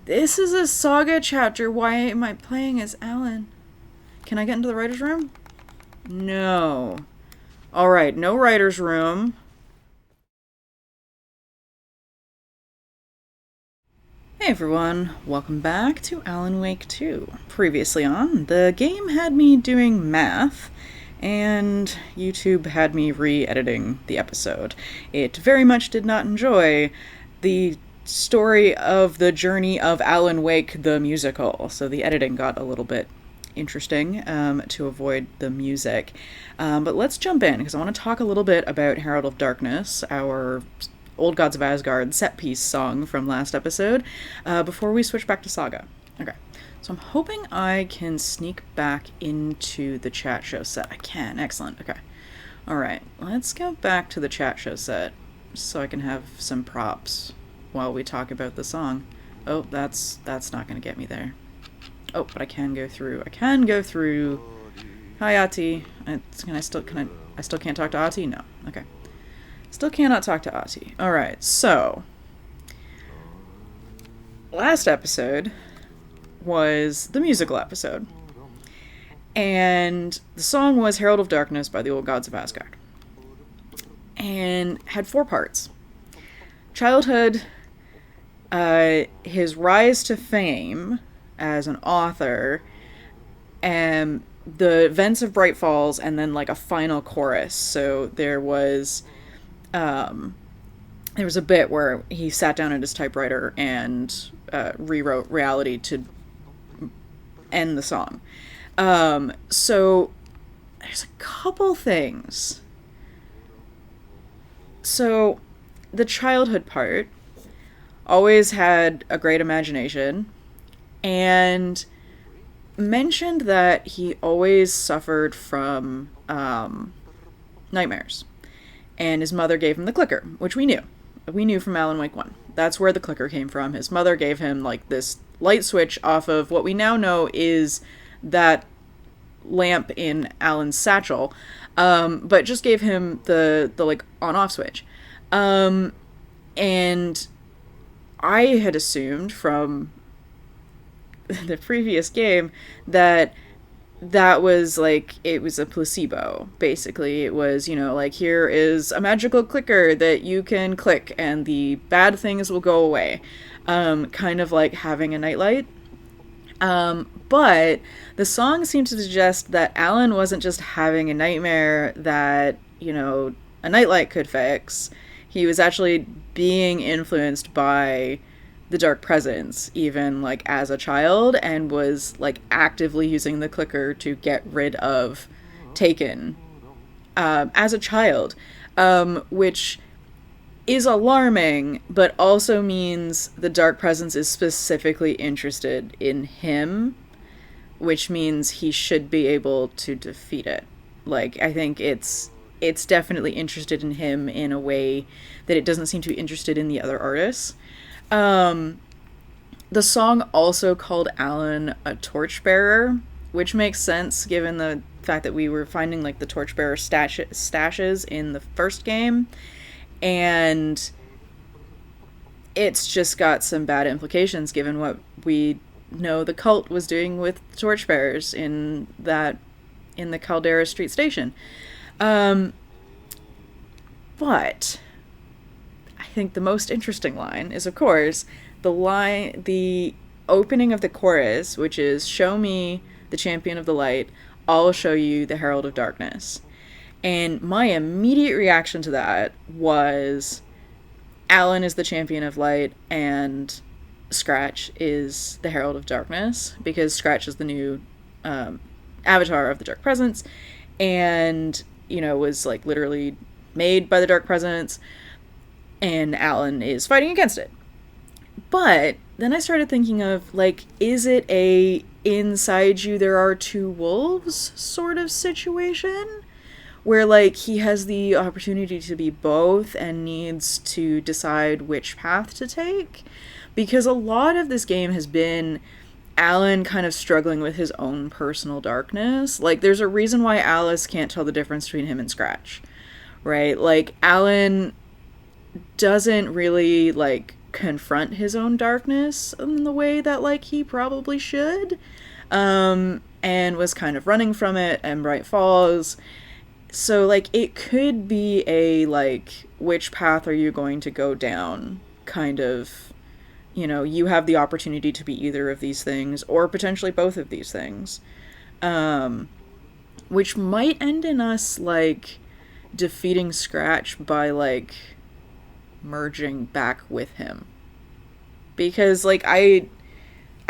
This is a Saga chapter. Why am I playing as Alan? Can I get into the writer's room? No. Alright, no writer's room. Hey everyone, welcome back to Alan Wake 2. Previously on, the game had me doing math, and YouTube had me re-editing the episode. It very much did not enjoy the story of the journey of Alan Wake the musical, so the editing got a little bit interesting to avoid the music. But let's jump in, because I want to talk a little bit about Herald of Darkness, our Old Gods of Asgard set-piece song from last episode, before we switch back to Saga. Okay, so I'm hoping I can sneak back into the chat show set. I can, excellent, okay. Alright, let's go back to the chat show set, so I can have some props while we talk about the song. Oh, that's not gonna get me there. Oh, but I can go through. Hi, Ati. I still can't talk to Ati? No. Okay. Still cannot talk to Ati. Alright, so last episode was the musical episode. And the song was Herald of Darkness by the Old Gods of Asgard. And had 4 parts. Childhood, his rise to fame as an author, and the events of Bright Falls, and then like a final chorus. So there was a bit where he sat down at his typewriter and rewrote reality to end the song. So there's a couple things. So the childhood part always had a great imagination, and mentioned that he always suffered from nightmares. And his mother gave him the clicker, which we knew. We knew from Alan Wake 1. That's where the clicker came from. His mother gave him like this light switch off of what we now know is that lamp in Alan's satchel, but just gave him the like on-off switch. And I had assumed from the previous game that was like, it was a placebo. Basically, it was, like, here is a magical clicker that you can click and the bad things will go away. Kind of like having a nightlight. But the song seemed to suggest that Alan wasn't just having a nightmare that, a nightlight could fix. He was actually being influenced by the dark presence, even like as a child, and was like actively using the clicker to get rid of Taken as a child, which is alarming, but also means the dark presence is specifically interested in him, which means he should be able to defeat it. Like, I think it's definitely interested in him in a way that it doesn't seem to be interested in the other artists. The song also called Alan a torchbearer, which makes sense given the fact that we were finding like the torchbearer stashes in the first game, and it's just got some bad implications given what we know the cult was doing with torchbearers in the Caldera Street Station. But I think the most interesting line is, of course, the opening of the chorus, which is, "Show me the champion of the light, I'll show you the herald of darkness." And my immediate reaction to that was, Alan is the champion of light and Scratch is the herald of darkness, because Scratch is the new avatar of the dark presence, and was like literally made by the dark presence, and Alan is fighting against it. But then I started thinking of, like, is it a inside you there are 2 wolves sort of situation, where like he has the opportunity to be both and needs to decide which path to take? Because a lot of this game has been Alan kind of struggling with his own personal darkness. Like, there's a reason why Alice can't tell the difference between him and Scratch, right? Like, Alan doesn't really, like, confront his own darkness in the way that like he probably should, and was kind of running from it and Bright Falls. So like it could be a like, which path are you going to go down kind of, you have the opportunity to be either of these things or potentially both of these things, which might end in us like defeating Scratch by like merging back with him, because like I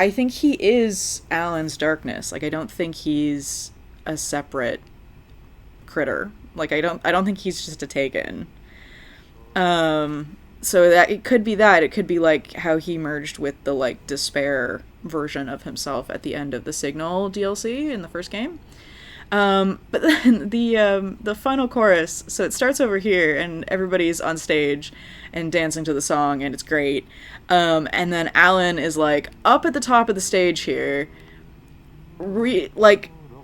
think he is Alan's darkness. Like I don't think he's a separate critter. Like I don't think he's just a taken. So that it could be that. It could be like how he merged with the like despair version of himself at the end of the Signal DLC in the first game. But then the final chorus, so it starts over here and everybody's on stage and dancing to the song and it's great. And then Alan is like up at the top of the stage here,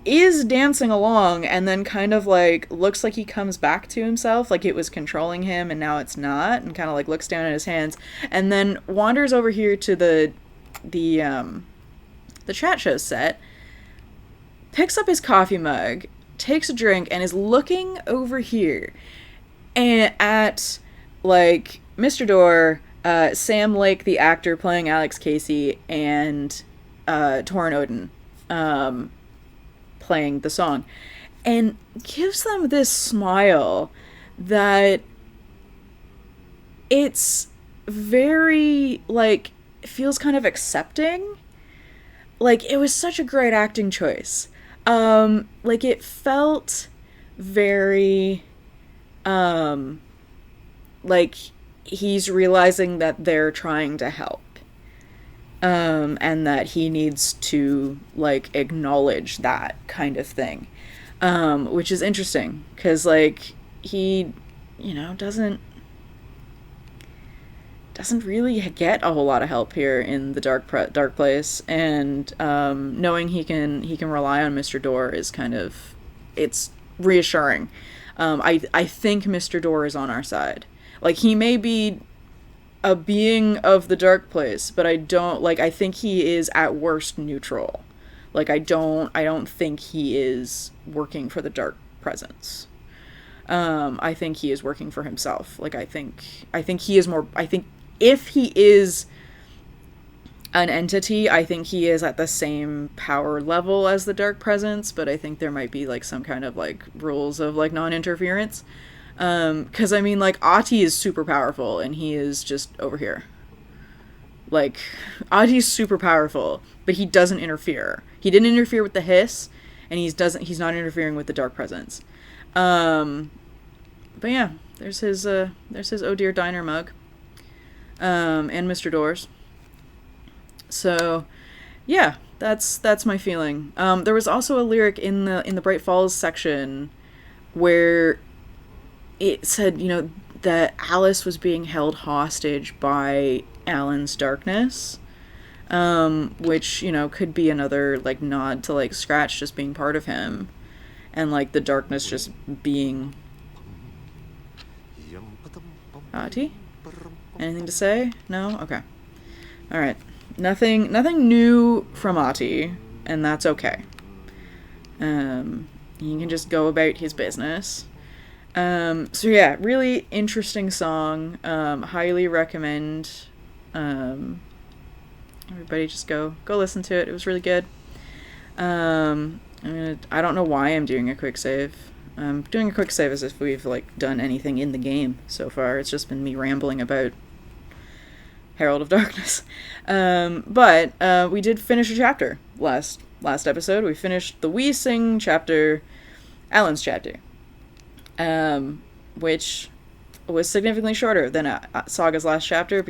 is dancing along and then kind of like looks like he comes back to himself, like it was controlling him and now it's not, and kind of like looks down at his hands and then wanders over here to the chat show set, picks up his coffee mug, takes a drink, and is looking over here and at like Mr. Door, Sam Lake, the actor playing Alex Casey, and Torrin Odin playing the song, and gives them this smile that it's very like, feels kind of accepting. Like it was such a great acting choice. Like it felt very like he's realizing that they're trying to help, and that he needs to like acknowledge that kind of thing, which is interesting because like he doesn't really get a whole lot of help here in the dark place, and knowing he can rely on Mr. Door is kind of, it's reassuring. I think Mr. Door is on our side. Like he may be a being of the dark place, but I think he is at worst neutral. Like I don't think he is working for the dark presence. I think he is working for himself. Like I think he is more, I think if he is an entity, I think he is at the same power level as the dark presence, but I think there might be like some kind of like rules of like non-interference. Because I mean like Ahti is super powerful and he is just over here. Like Ahti's super powerful, but he doesn't interfere. He didn't interfere with the hiss, and he's not interfering with the dark presence. But yeah, there's his Oh Dear Diner mug. And Mr. Doors. So, yeah, that's my feeling. There was also a lyric in the Bright Falls section where it said, that Alice was being held hostage by Alan's darkness, which, could be another like nod to like Scratch just being part of him, and like the darkness just being Ahti. Anything to say? No? Okay. Alright. Nothing new from Ahti, and that's okay. He can just go about his business. So yeah, really interesting song. Highly recommend. Everybody just go listen to it. It was really good. I don't know why I'm doing a quick save. I'm doing a quick save as if we've like done anything in the game so far. It's just been me rambling about Herald of Darkness. But we did finish a chapter last episode. We finished the We Sing chapter, Alan's chapter, which was significantly shorter than Saga's last chapter,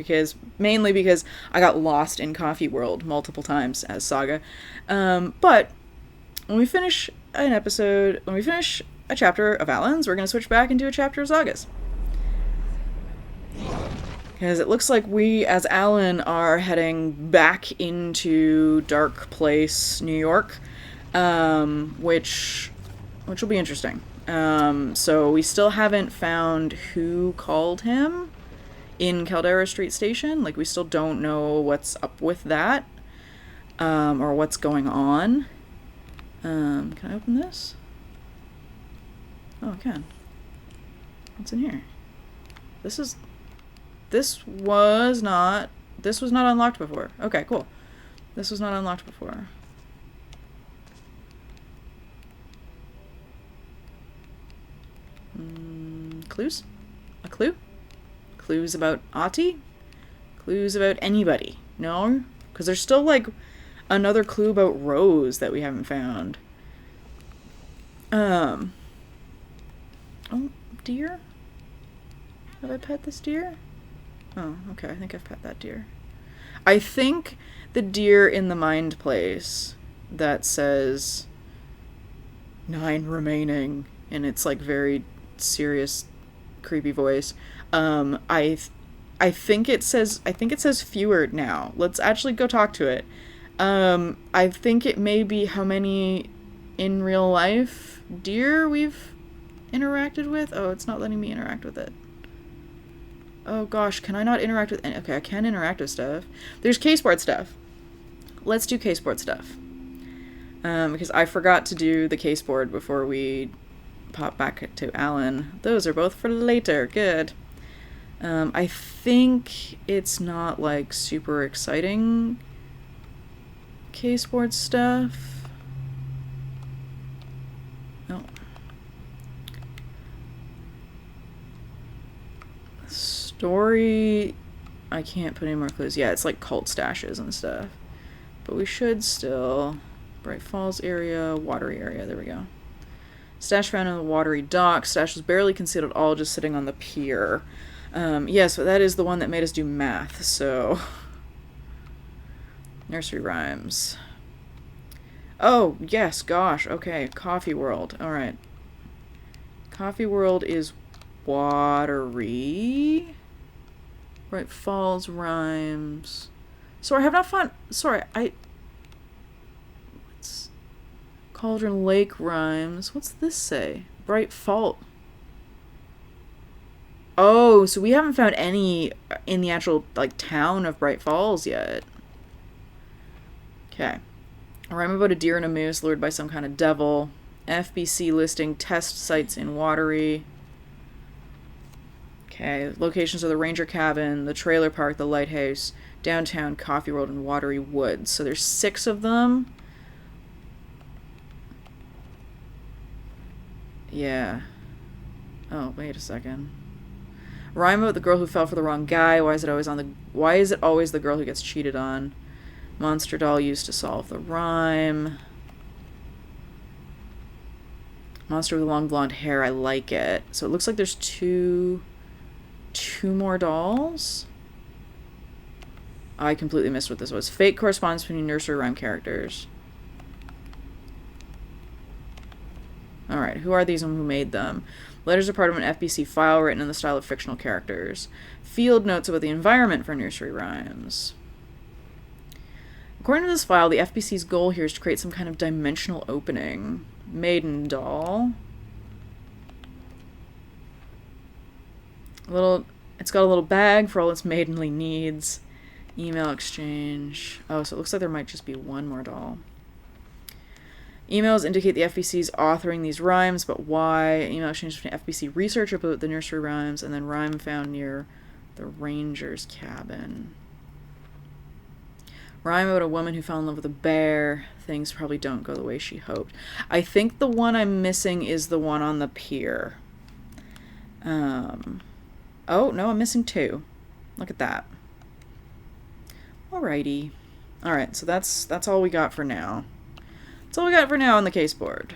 mainly because I got lost in Coffee World multiple times as Saga. But when we finish a chapter of Alan's, we're going to switch back and do a chapter of Saga's. Because it looks like we, as Alan, are heading back into Dark Place, New York, which will be interesting. So we still haven't found who called him in Caldera Street Station. Like, we still don't know what's up with that, or what's going on. Can I open this? Oh, I can. What's in here? This was not unlocked before. Okay, cool. This was not unlocked before. Clues? A clue? Clues about Ati? Clues about anybody? No? Because there's still, like, another clue about Rose that we haven't found. Oh, deer? Have I pet this deer? Oh, okay, I think I've pet that deer. I think the deer in the mind place that says 9 remaining, and it's like very serious, creepy voice. I think it says fewer now. Let's actually go talk to it. I think it may be how many in real life deer we've interacted with. Oh, it's not letting me interact with it. Oh gosh, can I not interact with any? Okay, I can interact with stuff. There's K-Sport stuff. Let's do K-Sport stuff. Because I forgot to do the K-Sport before we pop back to Alan. Those are both for later. Good. I think it's not, like, super exciting K-Sport stuff. No. Story, I can't put any more clues. Yeah, it's like cult stashes and stuff. But we should still... Bright Falls area, watery area, there we go. Stash found in the watery dock. Stash was barely concealed at all, just sitting on the pier. Yes, but that is the one that made us do math, so... Nursery rhymes. Oh, yes, gosh, okay. Coffee World, alright. Coffee World is watery. Bright Falls rhymes. Sorry, I have not found... Sorry, what's... Cauldron Lake rhymes. What's this say? Bright Fall... Oh, so we haven't found any in the actual, like, town of Bright Falls yet. Okay. A rhyme about a deer and a moose lured by some kind of devil. FBC listing test sites in watery. Okay, locations are the Ranger Cabin, the Trailer Park, the Lighthouse, Downtown, Coffee World, and Watery Woods. So there's 6 of them. Yeah. Oh, wait a second. Rhyme about the girl who fell for the wrong guy. Why is it always the girl who gets cheated on? Monster doll used to solve the rhyme. Monster with long blonde hair. I like it. So it looks like there's two more dolls. I completely missed what this was. Fate corresponds between nursery rhyme characters. Alright, who are these and who made them? Letters are part of an FBC file written in the style of fictional characters. Field notes about the environment for nursery rhymes. According to this file, the FBC's goal here is to create some kind of dimensional opening. Maiden doll. It's got a little bag for all its maidenly needs. Email exchange. Oh, so it looks like there might just be one more doll. Emails indicate the FBC's authoring these rhymes, but why? Email exchange between FBC research about the nursery rhymes, and then rhyme found near the Ranger's cabin. Rhyme about a woman who fell in love with a bear. Things probably don't go the way she hoped. I think the one I'm missing is the one on the pier. Oh, no, I'm missing 2. Look at that. Alrighty. Alright, so that's all we got for now. That's all we got for now on the case board.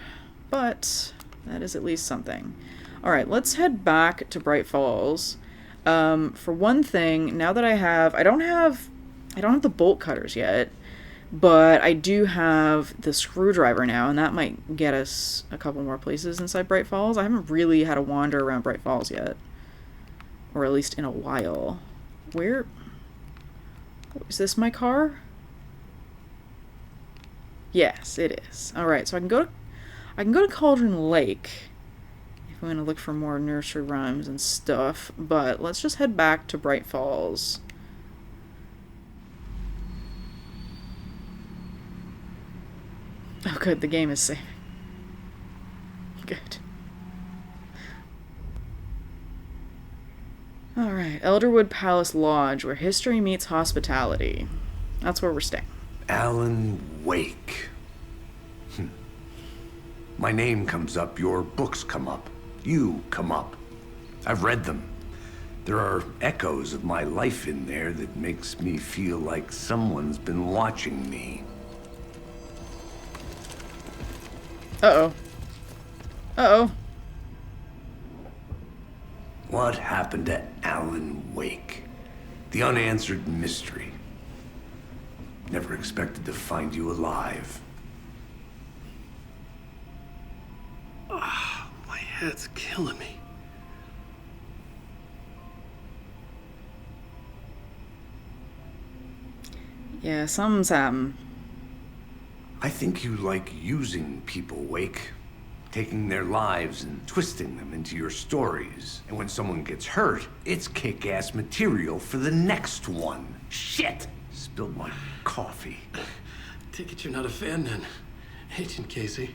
But that is at least something. Alright, let's head back to Bright Falls. For one thing, now that I don't have the bolt cutters yet, but I do have the screwdriver now, and that might get us a couple more places inside Bright Falls. I haven't really had a wander around Bright Falls yet. Or at least in a while. Where... Is this my car? Yes, it is. Alright, so I can go to Cauldron Lake. I'm gonna look for more nursery rhymes and stuff, but let's just head back to Bright Falls. Oh good, the game is saving. Good. Alright, Elderwood Palace Lodge, where history meets hospitality. That's where we're staying. Alan Wake. My name comes up, your books come up, you come up. I've read them. There are echoes of my life in there that makes me feel like someone's been watching me. Uh-oh. Uh-oh. What happened to Alan Wake? The unanswered mystery. Never expected to find you alive. My head's killing me. Yeah, something's happened. I think you like using people, Wake. Taking their lives and twisting them into your stories. And when someone gets hurt, it's kick-ass material for the next one. Shit! Spilled my coffee. Take it you're not a fan then, Agent Casey.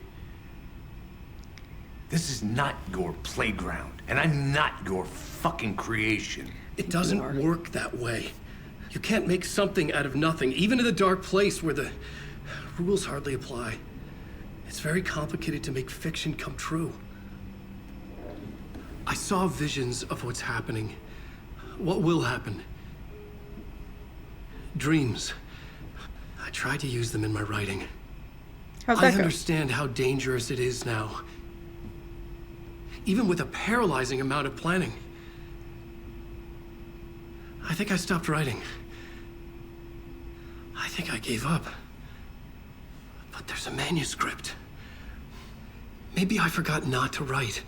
This is not your playground, and I'm not your fucking creation. It doesn't work that way. You can't make something out of nothing, even in the dark place where the rules hardly apply. It's very complicated to make fiction come true. I saw visions of what's happening, what will happen. Dreams. I tried to use them in my writing. How'd that I go? understand how dangerous it is now. Even with a paralyzing amount of planning. I think I stopped writing. I think I gave up. But there's a manuscript. Maybe I forgot not to write.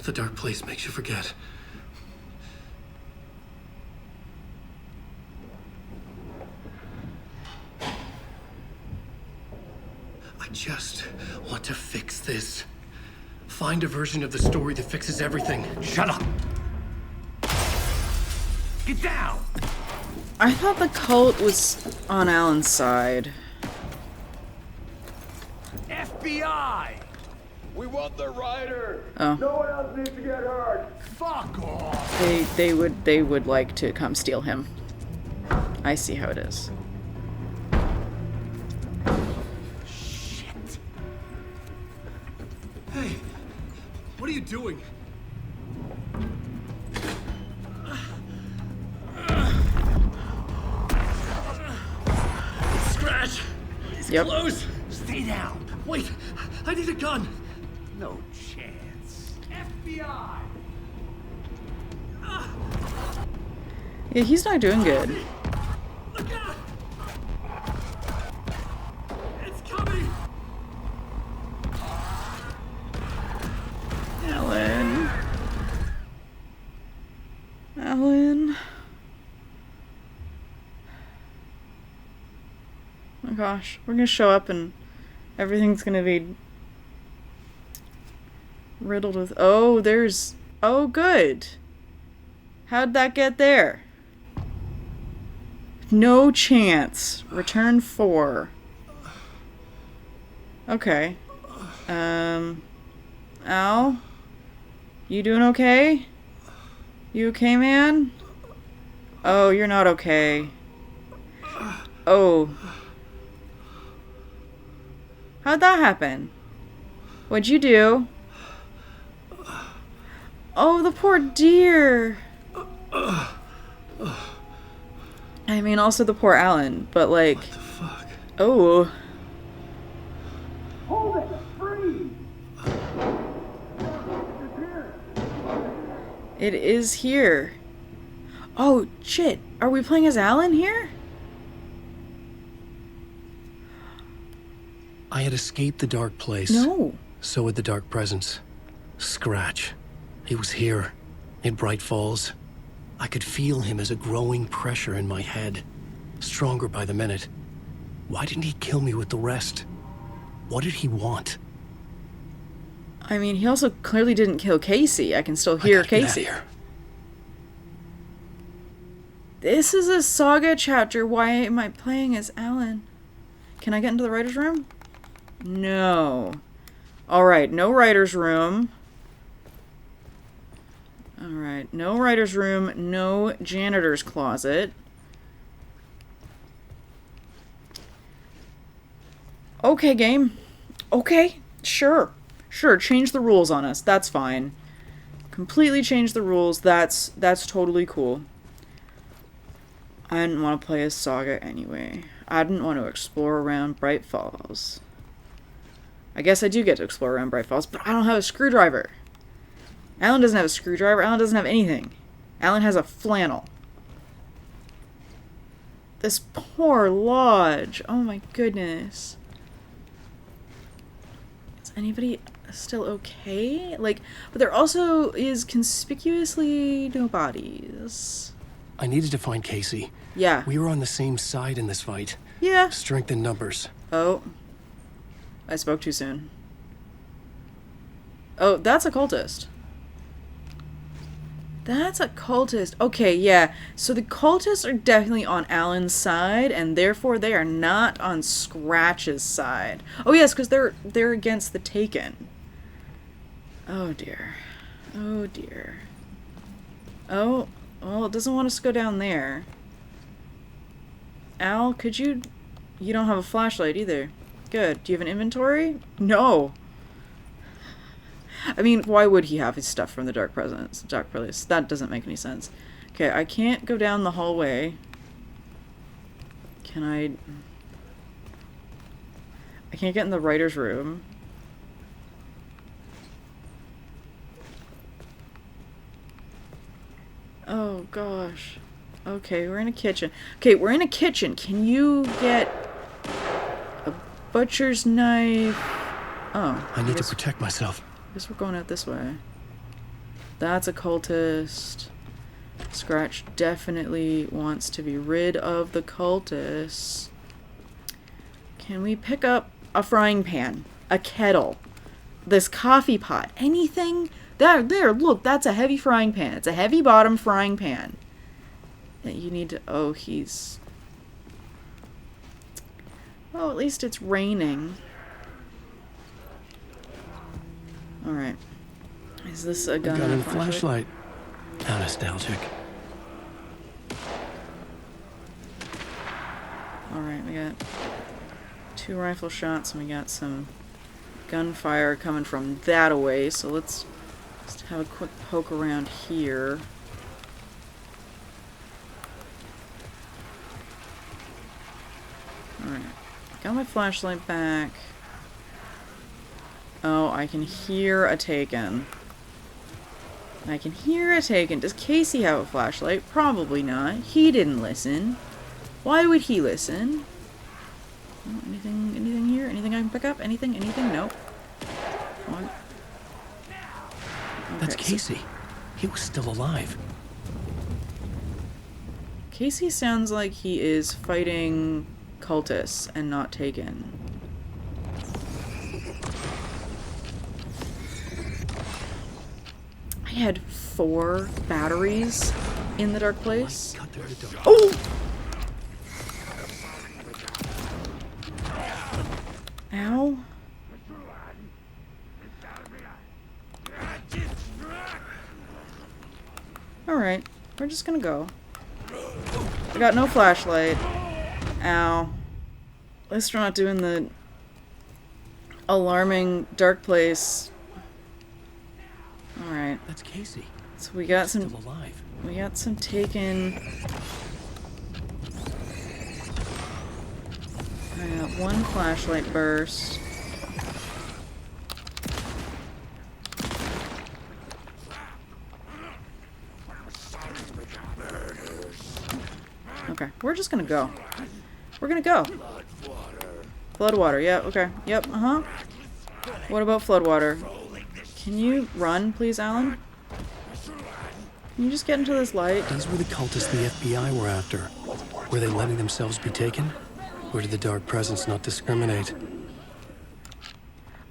The dark place makes you forget. I just want to fix this. Find a version of the story that fixes everything. Shut up! Get down! I thought the cult was on Alan's side. FBI! We want the rider. Oh. No one else needs to get hurt. Fuck off! They would like to come steal him. I see how it is. Shit. Hey, what are you doing? Scratch! He's Yep. close! Stay down! Wait, I need a gun! No chance. FBI! Yeah, he's not doing good. Look out! It's coming! Alan. Alan. Oh my gosh, we're gonna show up and everything's gonna be riddled with. Oh, there's. Oh, good. How'd that get there? No chance. Return 4. Okay. Al? You doing okay? You okay, man? Oh, you're not okay. Oh. How'd that happen? What'd you do? Oh, the poor deer. I mean, also the poor Alan, but like... What the fuck? Oh. Hold it. Freeze. It is here. Oh, shit. Are we playing as Alan here? I had escaped the dark place. No. So had the dark presence. Scratch. He was here, in Bright Falls. I could feel him as a growing pressure in my head, stronger by the minute. Why didn't he kill me with the rest? What did he want? I mean, he also clearly didn't kill Casey. I can still hear Casey. Get out of here. This is a Saga chapter. Why am I playing as Alan? Can I get into the writer's room? No. Alright, no writer's room. Alright, no writer's room, no janitor's closet. Okay, game. Okay, sure. Sure, change the rules on us. That's fine. Completely change the rules. That's totally cool. I didn't want to play as Saga anyway. I didn't want to explore around Bright Falls. I guess I do get to explore around Bright Falls, but I don't have a screwdriver. Alan doesn't have a screwdriver. Alan doesn't have anything. Alan has a flannel. This poor lodge. Oh my goodness. Is anybody still okay? Like, but there also is conspicuously no bodies. I needed to find Casey. Yeah. We were on the same side in this fight. Yeah. Strength in numbers. Oh. I spoke too soon. Oh, that's a cultist. That's a cultist. Okay, yeah. So the cultists are definitely on Alan's side, and therefore they are not on Scratch's side. Oh yes, because they're against the Taken. Oh dear. Oh dear. Oh, well, it doesn't want us to go down there. Al, could you... You don't have a flashlight either. Good. Do you have an inventory? No. I mean, why would he have his stuff from the Dark Place? That doesn't make any sense. Okay, I can't go down the hallway. Can I... I can't get in the writer's room. Oh, gosh. Okay, we're in a kitchen. Okay, we're in a kitchen. Can you get a butcher's knife? Oh. I need to protect myself. I guess we're going out this way. That's a cultist. Scratch definitely wants to be rid of the cultists. Can we pick up a frying pan? A kettle? This coffee pot? Anything? There, look, that's a heavy frying pan. It's a heavy bottom frying pan. That you need to... Oh, he's... Well, at least it's raining. Alright. Is this a gun? A gun and flashlight. How nostalgic. Alright, we got 2 rifle shots and we got some gunfire coming from that away, so let's just have a quick poke around here. Alright. Got my flashlight back. Oh, I can hear a Taken. I can hear a Taken. Does Casey have a flashlight? Probably not. He didn't listen. Why would he listen? Oh, anything here? Anything I can pick up? Anything? Nope. What? Okay, That's Casey. He was still alive. Casey sounds like he is fighting cultists and not Taken. I had 4 batteries in the Dark Place. Oh! Ow. Alright, we're just gonna go. I got no flashlight. Ow. At least we're not doing the alarming Dark Place. Alright. That's Casey. So we got some... Still alive. We got some Taken. I got 1 flashlight burst. Okay, we're just gonna go. We're gonna go. Floodwater, yeah, okay. Yep, uh-huh. What about floodwater? Can you run, please, Alan? Can you just get into this light? These were the cultists the FBI were after. Were they letting themselves be taken? Or did the Dark Presence not discriminate?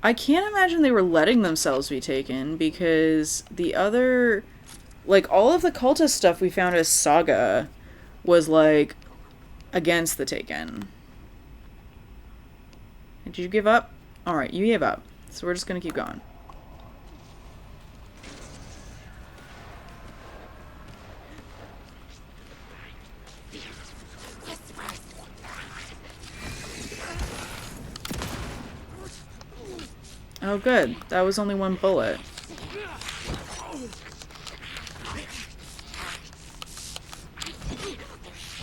I can't imagine they were letting themselves be taken, because the other, like, all of the cultist stuff we found as Saga was, like, against the Taken. Did you give up? Alright, you gave up. So we're just gonna keep going. Oh, good. That was only one bullet.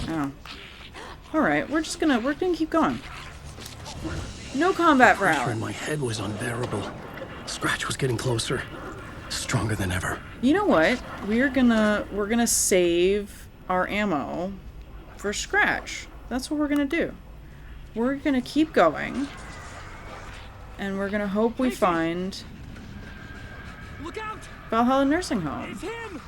Oh. Alright, we're gonna keep going. No combat for Pressure in Alan. my head was unbearable. Scratch was getting closer. Stronger than ever. You know what? We're gonna save our ammo for Scratch. That's what we're gonna do. We're gonna keep going. And we're gonna hope we find Look out! Valhalla Nursing Home. It's him!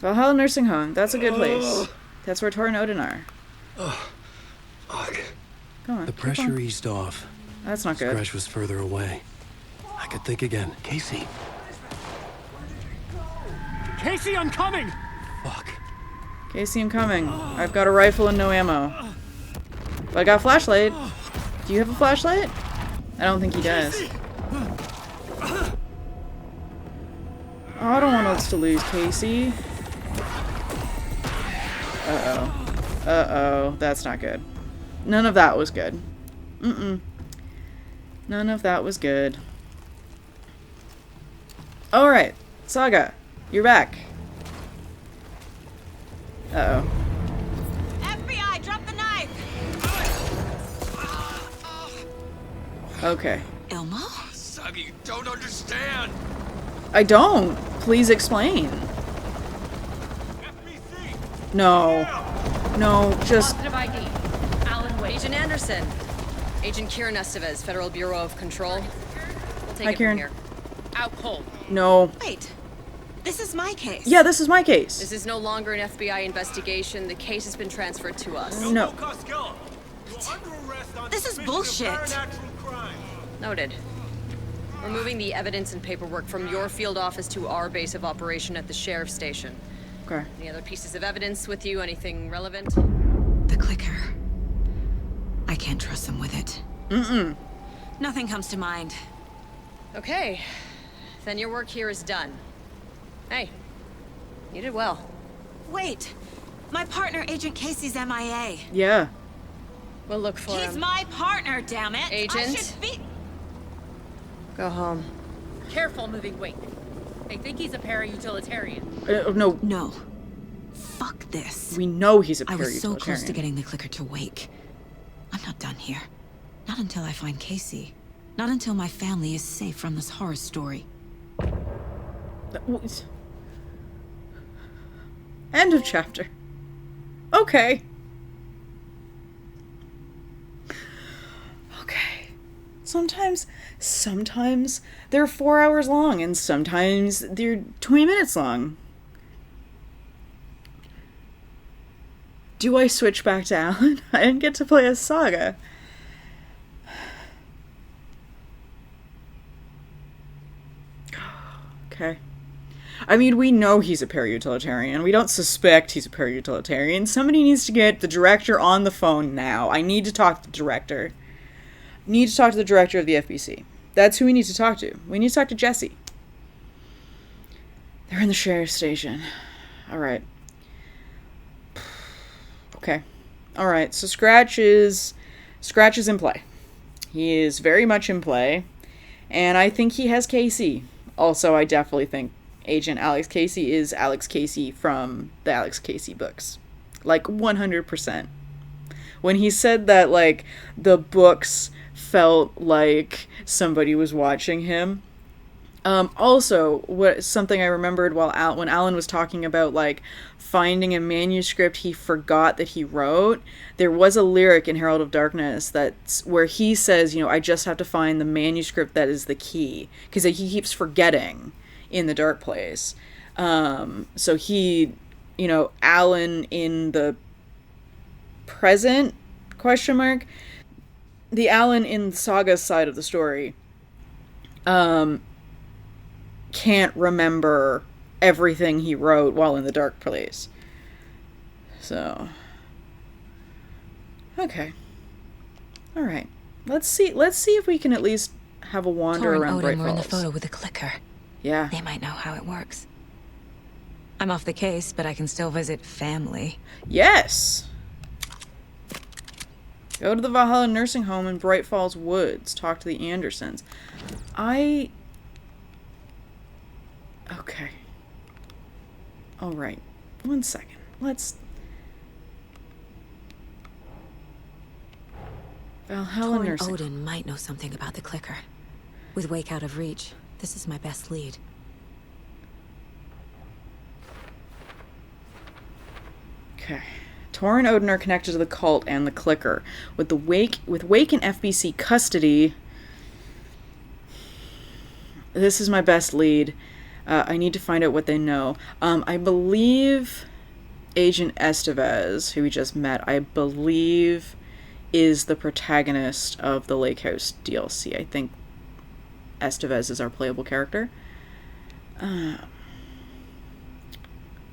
Valhalla Nursing Home. That's a good place. That's where Tor and Odin are. Fuck. Go on. The keep pressure going. eased off. That's not good. Scratch was further away. I could think again. Casey. Casey, I'm coming! Fuck. Casey, I'm coming. I've got a rifle and no ammo. But I got a flashlight. Do you have a flashlight? I don't think he does. Oh, I don't want us to lose Casey. Uh-oh. Uh-oh. That's not good. None of that was good. None of that was good. Alright. Saga. You're back. Uh-oh. FBI, drop the knife! Okay. Elmo? Saga, you don't understand. I don't. Please explain. FBC. No. No, just... Positive ID. Alan Wade. Agent Anderson. Agent Kieran Estevez, Federal Bureau of Control. We'll take Hi, it Kieran. from here. Out cold. No. Wait. This is my case. Yeah, this is my case. This is no longer an FBI investigation. The case has been transferred to us. No. This is bullshit. Noted. We're moving the evidence and paperwork from your field office to our base of operation at the sheriff's station. Okay. Any other pieces of evidence with you? Anything relevant? The clicker. I can't trust them with it. Nothing comes to mind. Okay. Then your work here is done. Hey, you did well. Wait. My partner, Agent Casey's MIA. Yeah. We'll look for He's him. my partner, damn it. I Agent? should be... Go home. Careful moving weight. They think he's a para-utilitarian. No. No. Fuck this. We know he's a I pure was so close to utilitarian. getting the clicker to wake. I'm not done here. Not until I find Casey. Not until my family is safe from this horror story. End of chapter. Okay. Okay. Sometimes they're 4 hours long, and sometimes they're 20 minutes long. Do I switch back to Alan? I didn't get to play as Saga. Okay. I mean, we know he's a para-utilitarian. We don't suspect he's a para-utilitarian. Somebody needs to get the director on the phone now. I need to talk to the director. Need to talk to the director of the FBC. That's who we need to talk to. We need to talk to Jesse. They're in the sheriff's station. Alright. Okay. Alright, so Scratch is in play. He is very much in play. And I think he has Casey. Also, I definitely think Agent Alex Casey is Alex Casey from the Alex Casey books. Like, 100%. When he said that, like, the books felt like somebody was watching him. Also, something I remembered when Alan was talking about, like, finding a manuscript he forgot that he wrote, there was a lyric in Herald of Darkness that's where he says, you know, I just have to find the manuscript that is the key, because he keeps forgetting in the dark place. So he, you know, Alan in the present Question mark. The Alan in Saga's side of the story can't remember everything he wrote while in the dark place. So, okay. All right. Let's see if we can at least have a wander Tor around and Bright Odin were in the Falls. photo with the clicker. Yeah. They might know how it works. I'm off the case, but I can still visit family. Yes. Go to the Valhalla Nursing Home in Bright Falls Woods. Talk to the Andersons. Okay. All right. 1 second. Valhalla Tor and Nursing Home. Odin might know something about the clicker. With Wake out of reach, this is my best lead. Okay. Tor and Odin are connected to the cult and the clicker. With Wake in FBC custody, this is my best lead. I need to find out what they know. I believe Agent Estevez, who we just met, I believe is the protagonist of the Lake House DLC. I think Estevez is our playable character.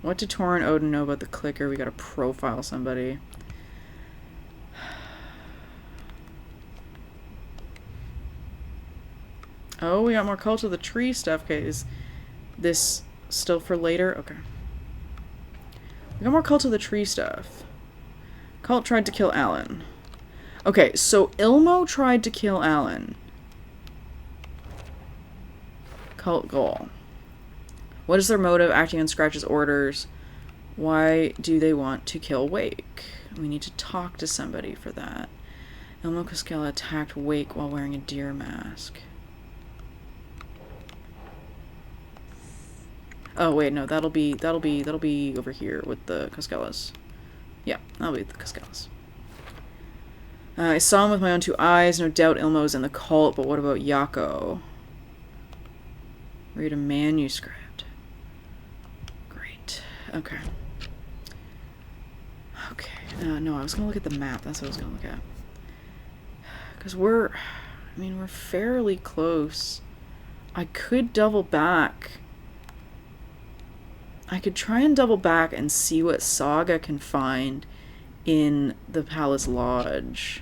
What did Tor and Odin know about the clicker? We gotta profile somebody. Oh, we got more Cult of the Tree stuff. Okay, is this still for later? Okay. We got more Cult of the Tree stuff. Cult tried to kill Alan. Okay, so Ilmo tried to kill Alan. Cult goal. What is their motive acting on Scratch's orders? Why do they want to kill Wake? We need to talk to somebody for that. Ilmo Koskela attacked Wake while wearing a deer mask. Oh wait, no, that'll be over here with the Koskelas. Yeah, that'll be the Koskelas. I saw him with my own 2 eyes. No doubt Ilmo's in the cult, but what about Yako? Read a manuscript. Great. Okay. Okay. No, I was gonna look at the map. That's what I was gonna look at. Because we're fairly close. I could double back. I could try and double back and see what Saga can find in the Palace Lodge.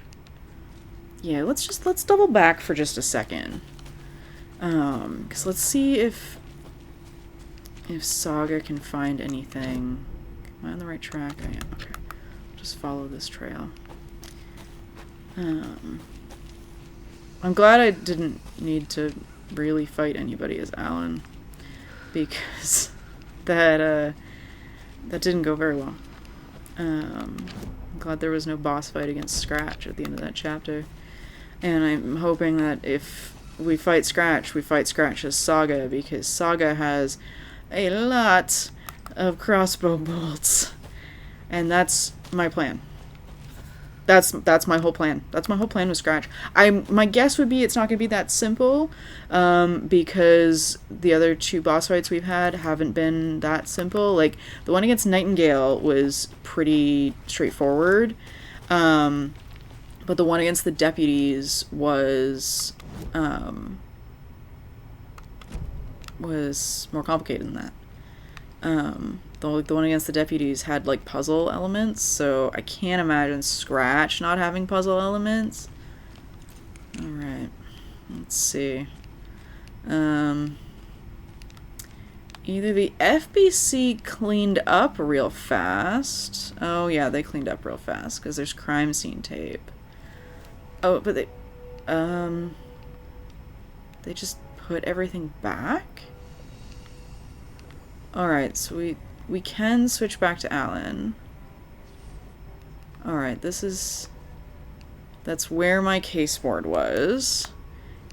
Yeah, let's double back for just a second. Because let's see if Saga can find anything. Am I on the right track? I am. Okay. Just follow this trail. I'm glad I didn't need to really fight anybody as Alan, because that didn't go very well. I'm glad there was no boss fight against Scratch at the end of that chapter. And I'm hoping that if we fight Scratch as Saga, because Saga has a lot of crossbow bolts. And that's my plan. That's my whole plan. That's my whole plan with Scratch. My guess would be it's not going to be that simple, because the other 2 boss fights we've had haven't been that simple. Like, the one against Nightingale was pretty straightforward, but the one against the deputies was more complicated than that. The one against the deputies had like puzzle elements, so I can't imagine Scratch not having puzzle elements. Alright, let's see. Either the FBC cleaned up real fast. Oh yeah, they cleaned up real fast because there's crime scene tape. Oh, but they just put everything back? Alright, so we can switch back to Alan. Alright, that's where my case board was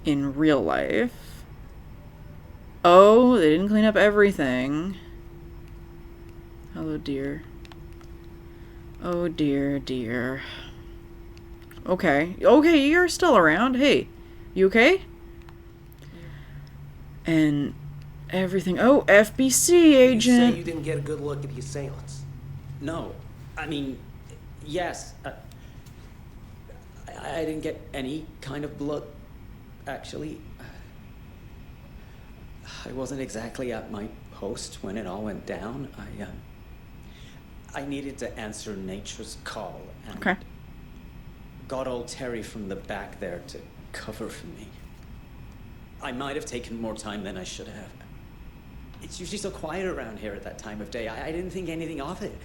in real life. Oh, they didn't clean up everything. Hello, dear. Oh, dear, dear. Okay, you're still around. Hey, you okay? And everything. Oh, FBC agent. You say you didn't get a good look at the assailants. No, I mean, yes. I didn't get any kind of blood, actually. I wasn't exactly at my post when it all went down. I needed to answer nature's call, and Okay. got old Terry from the back there to cover for me. I might have taken more time than I should have. It's usually so quiet around here at that time of day. I didn't think anything of it.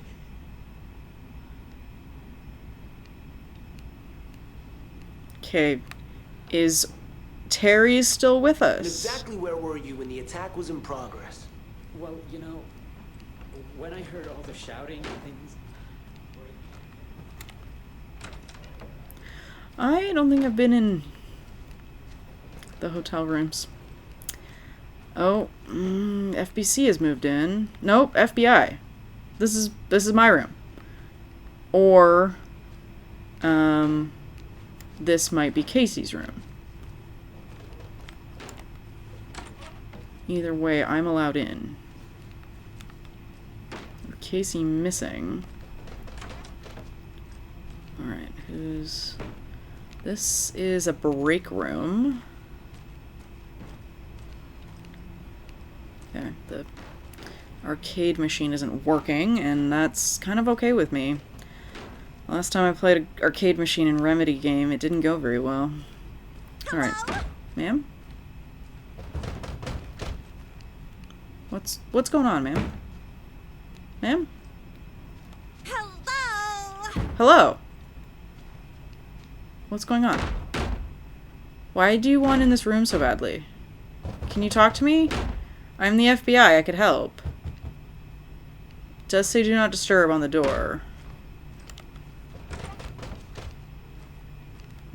Okay. Is Terry still with us? Exactly where were you when the attack was in progress? Well, you know, when I heard all the shouting and things... I don't think I've been in the hotel rooms. Oh, FBC has moved in. Nope, FBI. This is my room. Or, this might be Casey's room. Either way, I'm allowed in. With Casey missing. Alright, who's... This is a break room. Okay, the arcade machine isn't working, and that's kind of okay with me. Last time I played an arcade machine in Remedy game, it didn't go very well. Alright. Ma'am? What's going on, ma'am? Ma'am? Hello! Hello? What's going on? Why do you want in this room so badly? Can you talk to me? I'm the FBI, I could help. It does say do not disturb on the door.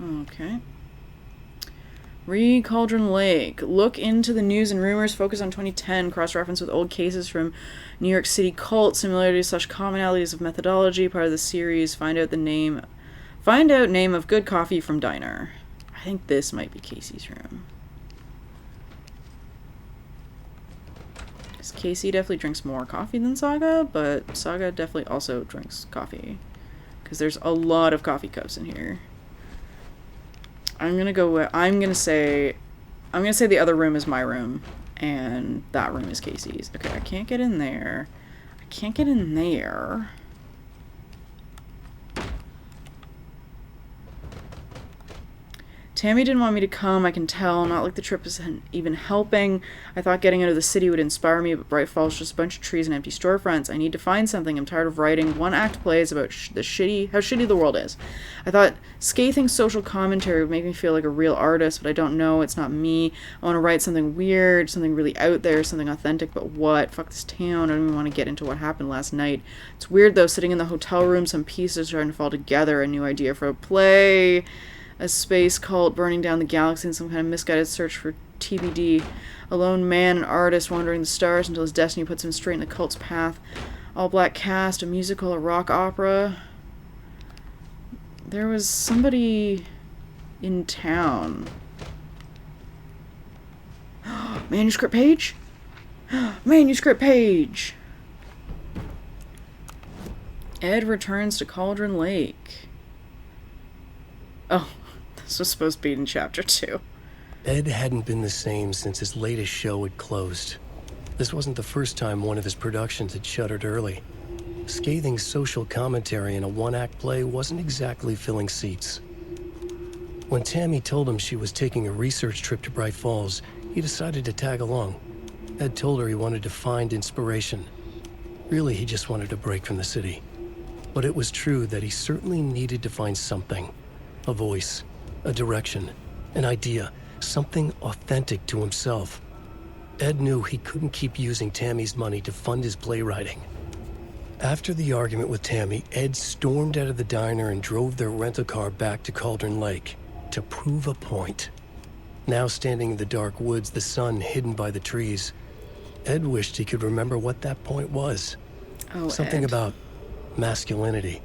Okay. Cauldron Lake. Look into the news and rumors. Focus on 2010. Cross-reference with old cases from New York City cult. Similarities / commonalities of methodology. Part of the series. Find out name of good coffee from diner. I think this might be Casey's room. Because Casey definitely drinks more coffee than Saga, but Saga definitely also drinks coffee. Because there's a lot of coffee cups in here. I'm gonna say the other room is my room, and that room is Casey's. Okay, I can't get in there. I can't get in there. Tammy didn't want me to come, I can tell. Not like the trip isn't even helping. I thought getting out of the city would inspire me, but Bright Falls is just a bunch of trees and empty storefronts. I need to find something. I'm tired of writing one-act plays about how shitty the world is. I thought scathing social commentary would make me feel like a real artist, but I don't know. It's not me. I want to write something weird, something really out there, something authentic, but what? Fuck this town. I don't even want to get into what happened last night. It's weird, though, sitting in the hotel room, some pieces trying to fall together, a new idea for a play... A space cult burning down the galaxy in some kind of misguided search for TBD. A lone man, an artist wandering the stars until his destiny puts him straight in the cult's path. All black cast, a musical, a rock opera. There was somebody in town. Manuscript page? Manuscript page! Ed returns to Cauldron Lake. Oh. This was supposed to be in chapter 2. Ed hadn't been the same since his latest show had closed. This wasn't the first time one of his productions had shuttered early. Scathing social commentary in a one-act play wasn't exactly filling seats. When Tammy told him she was taking a research trip to Bright Falls, he decided to tag along. Ed told her he wanted to find inspiration. Really, he just wanted a break from the city. But it was true that he certainly needed to find something. A voice. A direction, an idea, something authentic to himself. Ed knew he couldn't keep using Tammy's money to fund his playwriting. After the argument with Tammy, Ed stormed out of the diner and drove their rental car back to Cauldron Lake to prove a point. Now standing in the dark woods, the sun hidden by the trees, Ed wished he could remember what that point was. Oh, Something Ed. about masculinity.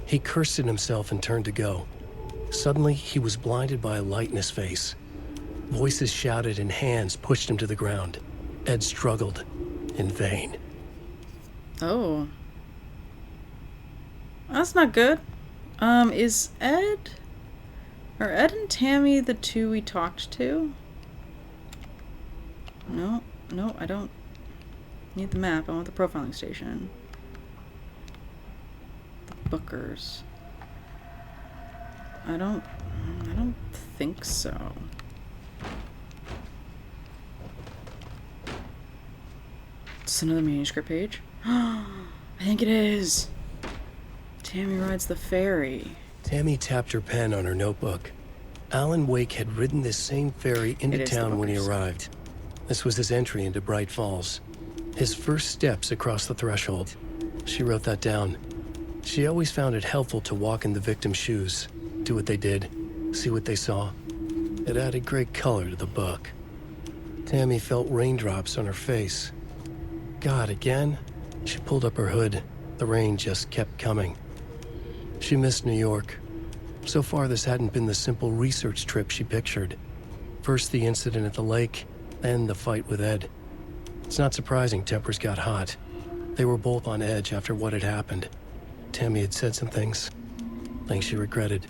He cursed at himself and turned to go. Suddenly, he was blinded by a light in his face. Voices shouted and hands pushed him to the ground. Ed struggled, in vain. Oh. That's not good. Is Ed... Are Ed and Tammy the two we talked to? No, no, I don't need the map. I want the profiling station. The Bookers. I don't think so. It's another manuscript page. I think it is. Tammy rides the ferry. Tammy tapped her pen on her notebook. Alan Wake had ridden this same ferry into town when he arrived. This was his entry into Bright Falls. His first steps across the threshold. She wrote that down. She always found it helpful to walk in the victim's shoes, do what they did, see what they saw. It added great color to the book. Tammy felt raindrops on her face. God, again? She pulled up her hood. The rain just kept coming. She missed New York. So far, this hadn't been the simple research trip she pictured. First the incident at the lake, then the fight with Ed. It's not surprising tempers got hot. They were both on edge after what had happened. Tammy had said some things she regretted.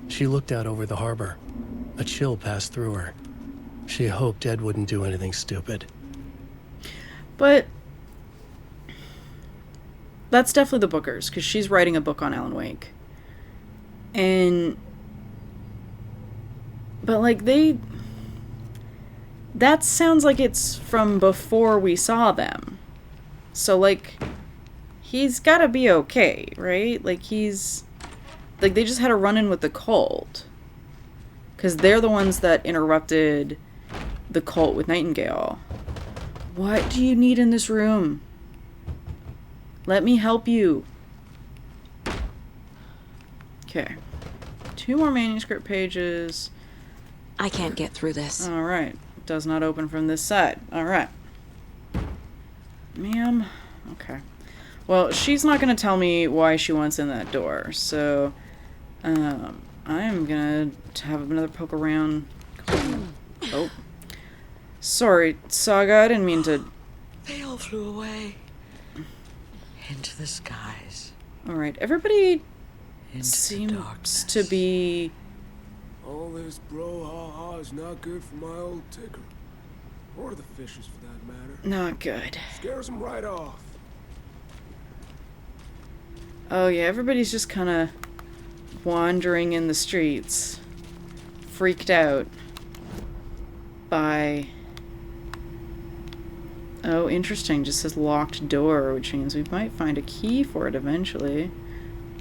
She looked out over the harbor. A chill passed through her. She hoped Ed wouldn't do anything stupid. But that's definitely the Bookers, because she's writing a book on Alan Wake. But like that sounds like it's from before we saw them. So like, he's gotta be okay, right? Like they just had a run-in with the cult. Because they're the ones that interrupted the cult with Nightingale. What do you need in this room? Let me help you. Okay. 2 more manuscript pages. I can't get through this. Alright. Does not open from this side. Alright. Ma'am. Okay. Well, she's not going to tell me why she wants in that door, so I'm going to have another poke around. Oh. Sorry, Saga, I didn't mean to... They all flew away. Into the skies. Alright, everybody seems to be... All this brouhaha is not good for my old ticker. Or the fishes, for that matter. Not good. Scares them right off. Oh yeah, everybody's just kind of wandering in the streets. Freaked out by... Oh, interesting. Just says locked door, which means we might find a key for it eventually.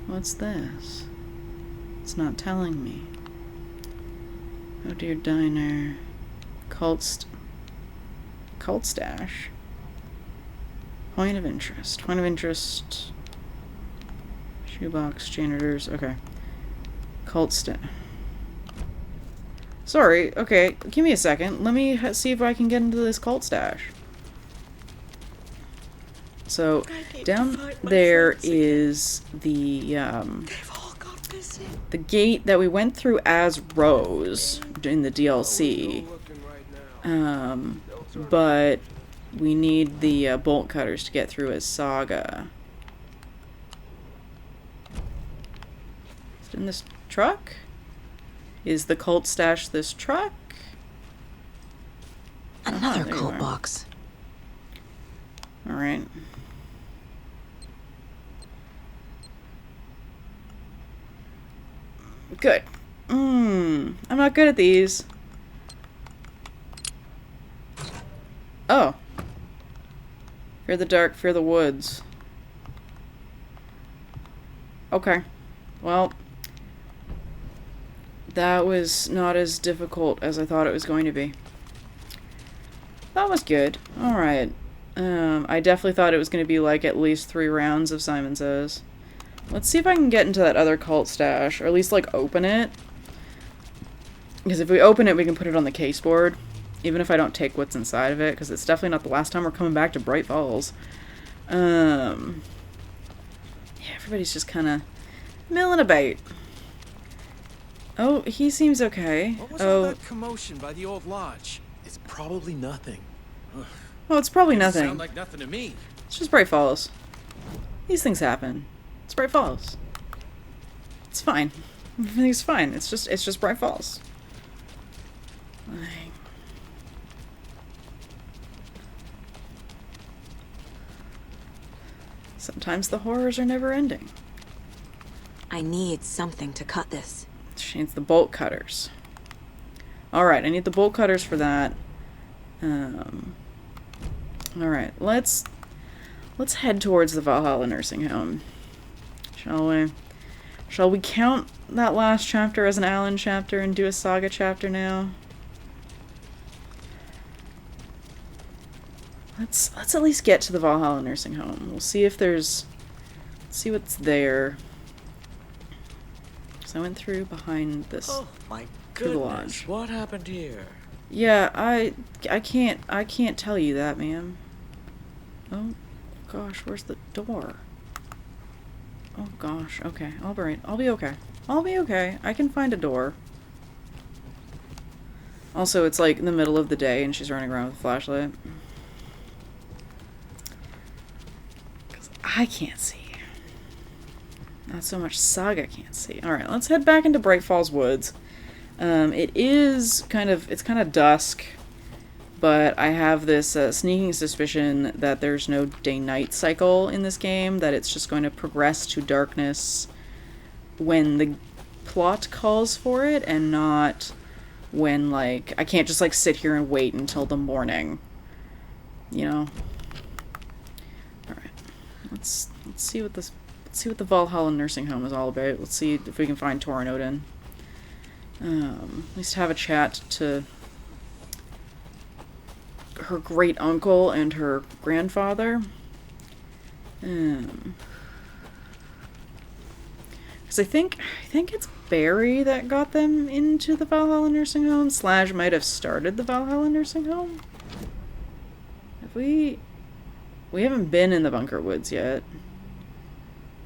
What's this? It's not telling me. Oh dear, diner. Cult stash. Point of interest. Point of interest. Shoebox, janitors. Okay. Cult stash. Sorry. Okay, give me a second. Let me see if I can get into this cult stash. So, down there is the gate that we went through as Rose in the DLC. But we need the bolt cutters to get through as Saga. Is it in this truck? Is the cult stash this truck? Another cult box. Alright. Good. I'm not good at these. Oh. Fear the dark, fear the woods. Okay. Well, that was not as difficult as I thought it was going to be. That was good. Alright. I definitely thought it was going to be like at least 3 rounds of Simon Says. Let's see if I can get into that other cult stash, or at least like open it. Because if we open it, we can put it on the case board. Even if I don't take what's inside of it, because it's definitely not the last time we're coming back to Bright Falls. Yeah, everybody's just kind of milling about. Oh, he seems okay. What was all that commotion by the old lodge? It's probably nothing. Well, it's probably Doesn't nothing. sound like nothing to me. It's just Bright Falls. These things happen. It's Bright Falls. It's fine. Everything's fine. It's just Bright Falls. Sometimes the horrors are never ending. I need something to cut this. She needs the bolt cutters. Alright, I need the bolt cutters for that. Alright, let's head towards the Valhalla Nursing Home. Shall we? Shall we count that last chapter as an Alan chapter and do a Saga chapter now? Let's at least get to the Valhalla Nursing Home. We'll see if there's... see what's there. So I went through behind this... Oh my through the goodness, lodge. what happened here? Yeah, I can't tell you that, ma'am. Oh, gosh, where's the door? Oh, gosh, okay, alright, I'll be okay. I'll be okay, I can find a door. Also, it's like in the middle of the day and she's running around with a flashlight. 'Cause I can't see. Not so much Saga can't see. Alright, let's head back into Bright Falls Woods. It's kind of dusk, but I have this sneaking suspicion that there's no day-night cycle in this game, that it's just going to progress to darkness when the plot calls for it, and not when, like, I can't just, like, sit here and wait until the morning, you know? Alright, let's see what the Valhalla Nursing Home is all about. Let's see if we can find Tor and Odin. At least have a chat to her great uncle and her grandfather. Because I think it's Barry that got them into the Valhalla Nursing Home. Slash might have started the Valhalla Nursing Home. Have we haven't been in the Bunker Woods yet.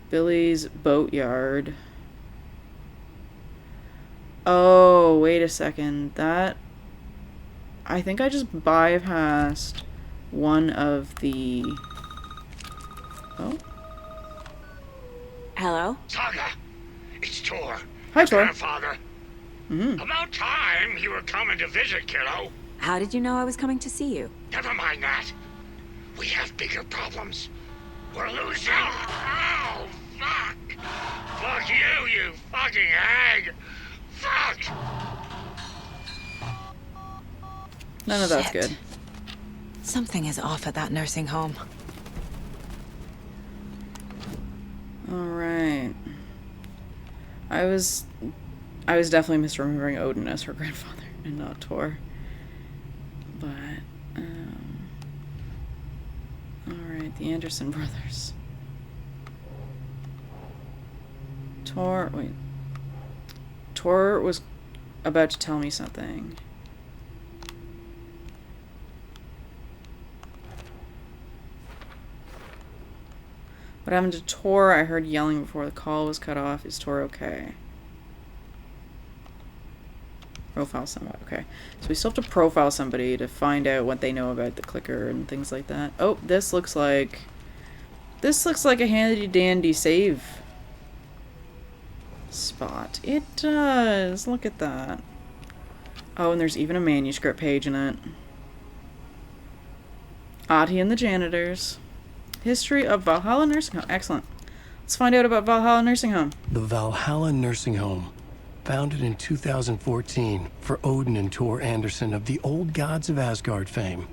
Billy's Boatyard. Oh, wait a second. That... I think I just bypassed one of the... Oh? Hello? Saga! It's Tor. Hi, Tor. Grandfather. About time you were coming to visit, kiddo. How did you know I was coming to see you? Never mind that. We have bigger problems. We're losing. Oh, fuck! Fuck you, you fucking hag! Fuck! None of that's good. Something is off at that nursing home. Alright. I was definitely misremembering Odin as her grandfather and not Tor. But, alright, the Anderson brothers. Tor was about to tell me something. What happened to Tor? I heard yelling before the call was cut off. Is Tor okay? Profile somebody. Okay. So we still have to profile somebody to find out what they know about the clicker and things like that. Oh, this looks like a handy dandy save spot. It does. Look at that. Oh, and there's even a manuscript page in it. Ati and the Janitors. History of Valhalla Nursing Home. Excellent. Let's find out about Valhalla Nursing Home. The Valhalla Nursing Home, founded in 2014 for Odin and Tor Anderson of the Old Gods of Asgard fame,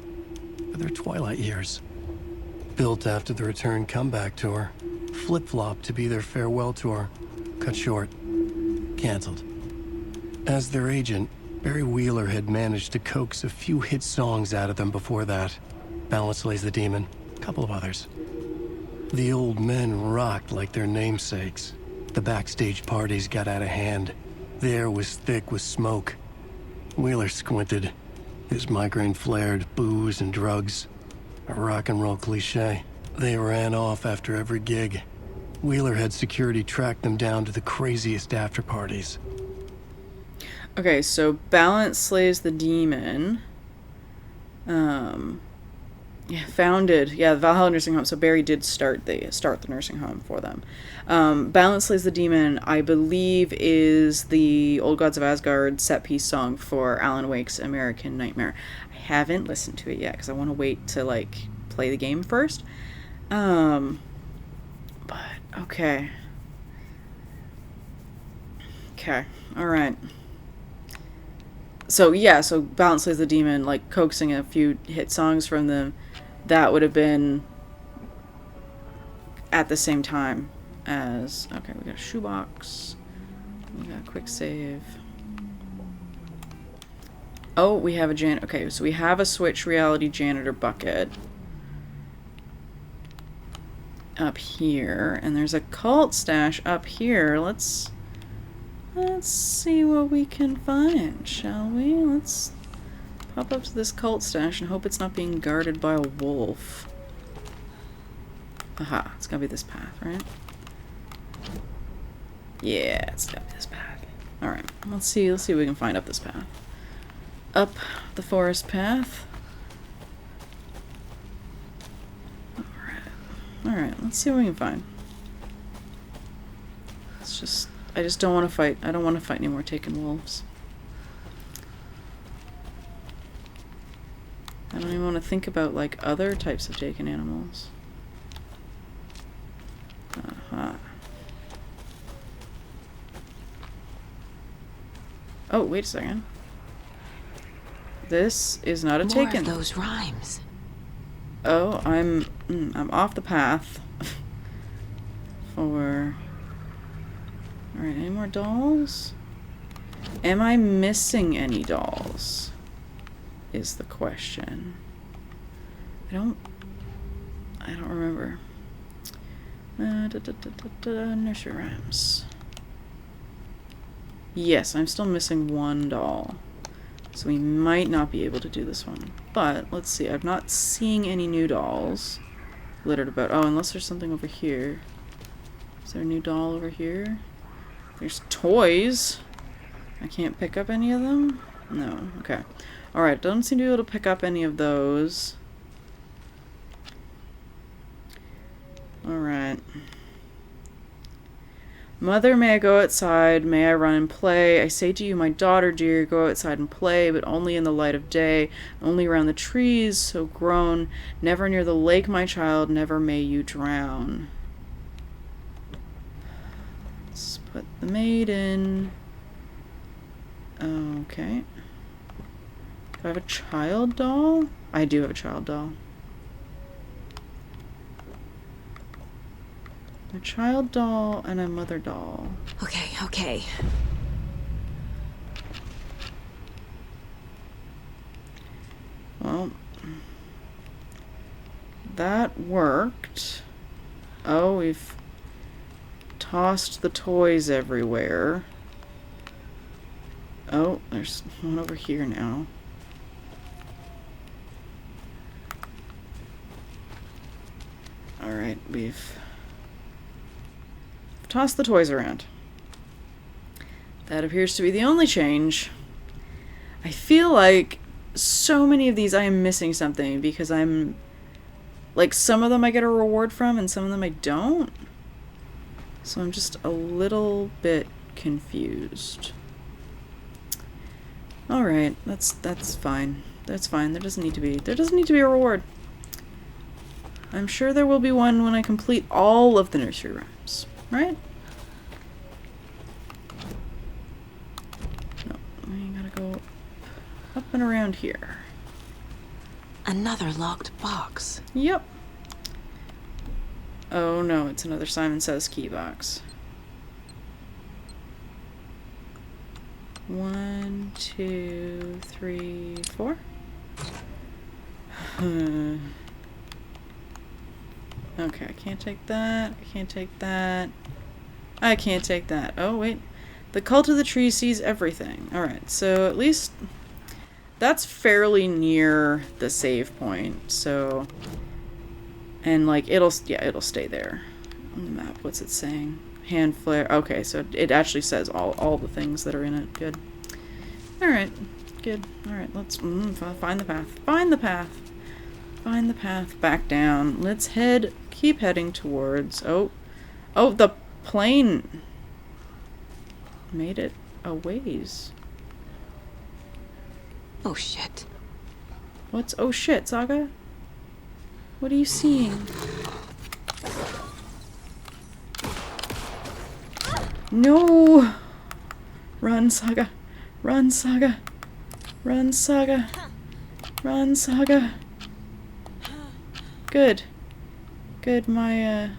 for their twilight years. Built after the return comeback tour, flip-flopped to be their farewell tour, cut short, canceled. As their agent, Barry Wheeler had managed to coax a few hit songs out of them before that. Balance Lays the Demon, a couple of others. The old men rocked like their namesakes. The backstage parties got out of hand. The air was thick with smoke. Wheeler squinted. His migraine flared, booze and drugs. A rock and roll cliche. They ran off after every gig. Wheeler had security track them down to the craziest after parties. Okay, so Balance Slays the Demon Yeah, founded. Yeah, the Valhalla Nursing Home. So Barry did start the nursing home for them. Balance Slays the Demon, I believe, is the Old Gods of Asgard set piece song for Alan Wake's American Nightmare. I haven't listened to it yet because I want to wait to like play the game first. But okay. Okay. All right. So yeah, so Balance Slays the Demon, like coaxing a few hit songs from them, that would have been at the same time as, okay, we got a shoebox, we got a quick save. Oh, we have a okay, so we have a Switch Reality janitor bucket up here, and there's a cult stash up here. Let's see what we can find, shall we? Let's pop up to this cult stash and hope it's not being guarded by a wolf. Aha, it's gotta be this path, right? Yeah, it's gotta be this path. Alright, let's see what we can find up this path. Up the forest path. Alright, let's see what we can find. I just don't want to fight. I don't want to fight any more taken wolves. I don't even want to think about, like, other types of taken animals. Uh-huh. Oh, wait a second. This is not a taken. More of those rhymes. Oh, I'm off the path. For... Alright, any more dolls? Am I missing any dolls? Is the question. I don't remember. Nursery rhymes. Yes, I'm still missing one doll. So we might not be able to do this one. But, let's see. I'm not seeing any new dolls littered about. Oh, unless there's something over here. Is there a new doll over here? There's toys. I can't pick up any of them? No. Okay. Alright, don't seem to be able to pick up any of those. Alright. Mother, may I go outside? May I run and play? I say to you, my daughter dear, go outside and play, but only in the light of day, only around the trees, so grown. Never near the lake, my child, never may you drown. Let's put the maid in. Okay. Do I have a child doll? I do have a child doll. A child doll and a mother doll. Okay, okay. Well, that worked. Oh, we've tossed the toys everywhere. Oh, there's one over here now. Alright, we've tossed the toys around. That appears to be the only change. I feel like so many of these I am missing something because I'm... Like, some of them I get a reward from and some of them I don't. So I'm just a little bit confused. Alright, that's fine. That's fine. There doesn't need to be a reward. I'm sure there will be one when I complete all of the nursery rhymes, right? No, we gotta go up and around here. Another locked box. Yep. Oh no, it's another Simon Says key box. 1, 2, 3, 4. Okay, I can't take that. I can't take that. I can't take that. Oh, wait. The Cult of the Tree sees everything. Alright, so at least that's fairly near the save point. So, and like, it'll stay there on the map. What's it saying? Hand flare. Okay, so it actually says all the things that are in it. Good. Alright, good. Alright, let's find the path. Find the path. Find the path back down. Let's keep heading towards... Oh, the plane made it a ways. Oh shit. What's oh shit, Saga? What are you seeing? No! Run, Saga. Run, Saga. Run, Saga. Run, Saga. Good. Good, my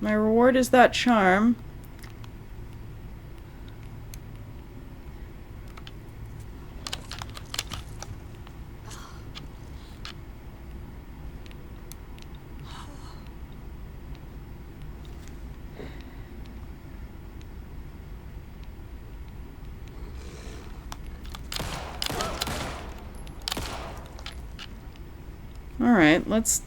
reward is that charm. Alright, let's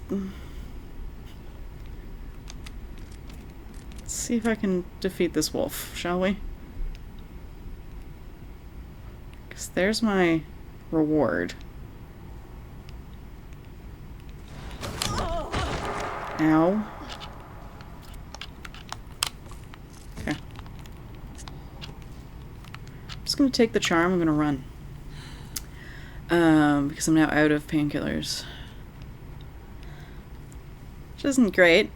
see if I can defeat this wolf, shall we? Because there's my reward. Ow. Okay. I'm just gonna take the charm, I'm gonna run. Because I'm now out of painkillers. Which isn't great.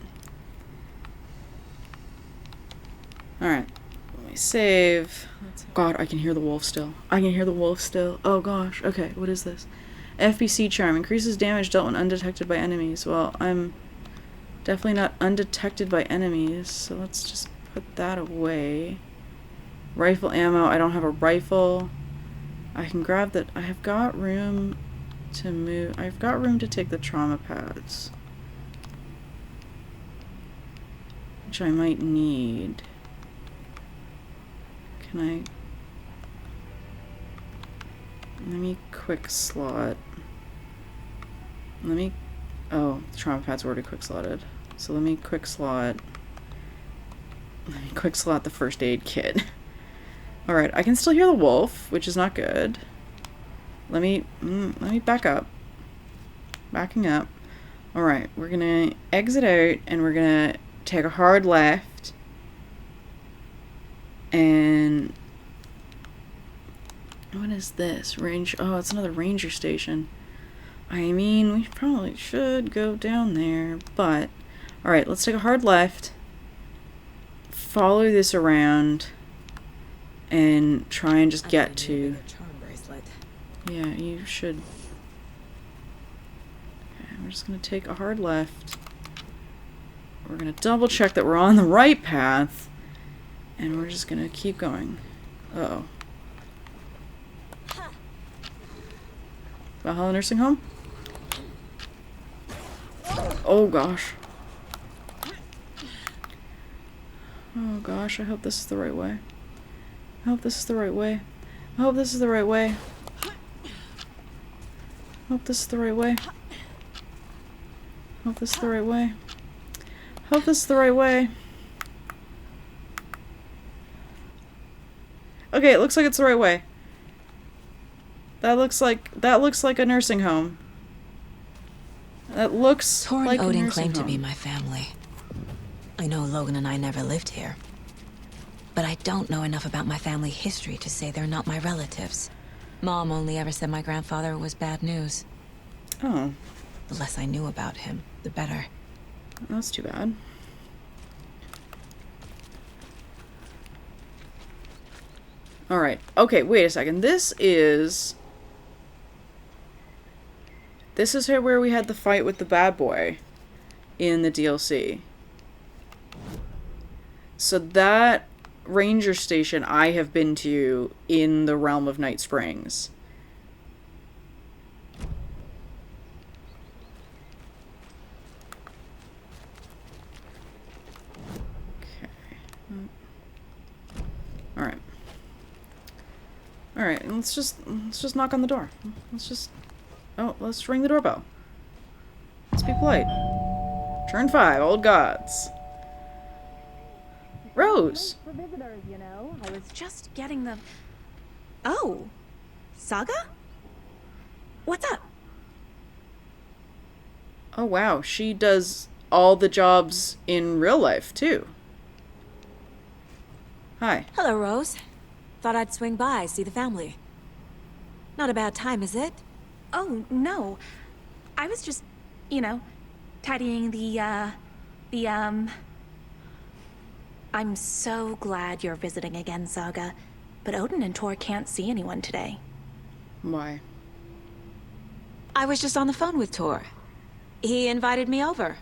Alright. Let me save. God, I can hear the wolf still. I can hear the wolf still. Oh gosh. Okay, what is this? FBC charm. Increases damage dealt when undetected by enemies. Well, I'm definitely not undetected by enemies, so let's just put that away. Rifle ammo. I don't have a rifle. I can grab that. I have got room to move. I've got room to take the trauma pads, which I might need. Can I... Let me quick slot. Let me... Oh, the trauma pads were already quick slotted. So let me quick slot... Let me quick slot the first aid kit. Alright, I can still hear the wolf, which is not good. Let me back up. Backing up. Alright, we're gonna exit out and we're gonna take a hard left. And what is this? Range. Oh, it's another ranger station. I mean, we probably should go down there, but alright, let's take a hard left. Follow this around and try and just get to... Yeah, you should. Okay, we're just gonna take a hard left. We're gonna double check that we're on the right path. And we're just gonna keep going. Uh-oh. Valhalla Nursing Home? Oh gosh. Oh gosh, I hope this is the right way. I hope this is the right way. I hope this is the right way. I hope this is the right way. I hope this is the right way. I hope this is the right way. Okay, it looks like it's the right way. That looks like a nursing home. That looks Tor like and a Odin nursing claim to home. be my family. I know Logan and I never lived here. But I don't know enough about my family history to say they're not my relatives. Mom only ever said my grandfather was bad news. Oh. The less I knew about him, the better. That's too bad. Alright. Okay, wait a second. This is where we had the fight with the bad boy in the DLC. So that ranger station I have been to in the realm of Night Springs. Okay. Alright, let's just knock on the door. Let's ring the doorbell. Let's be polite. Turn 5, Old Gods. Rose! For visitors, you know. I was just getting the... Oh! Saga? What's up? Oh, wow. She does all the jobs in real life, too. Hi. Hello, Rose. Thought I'd swing by, see the family. Not a bad time, is it? Oh, no. I was just, you know, tidying I'm so glad you're visiting again, Saga. But Odin and Tor can't see anyone today. Why? I was just on the phone with Tor. He invited me over.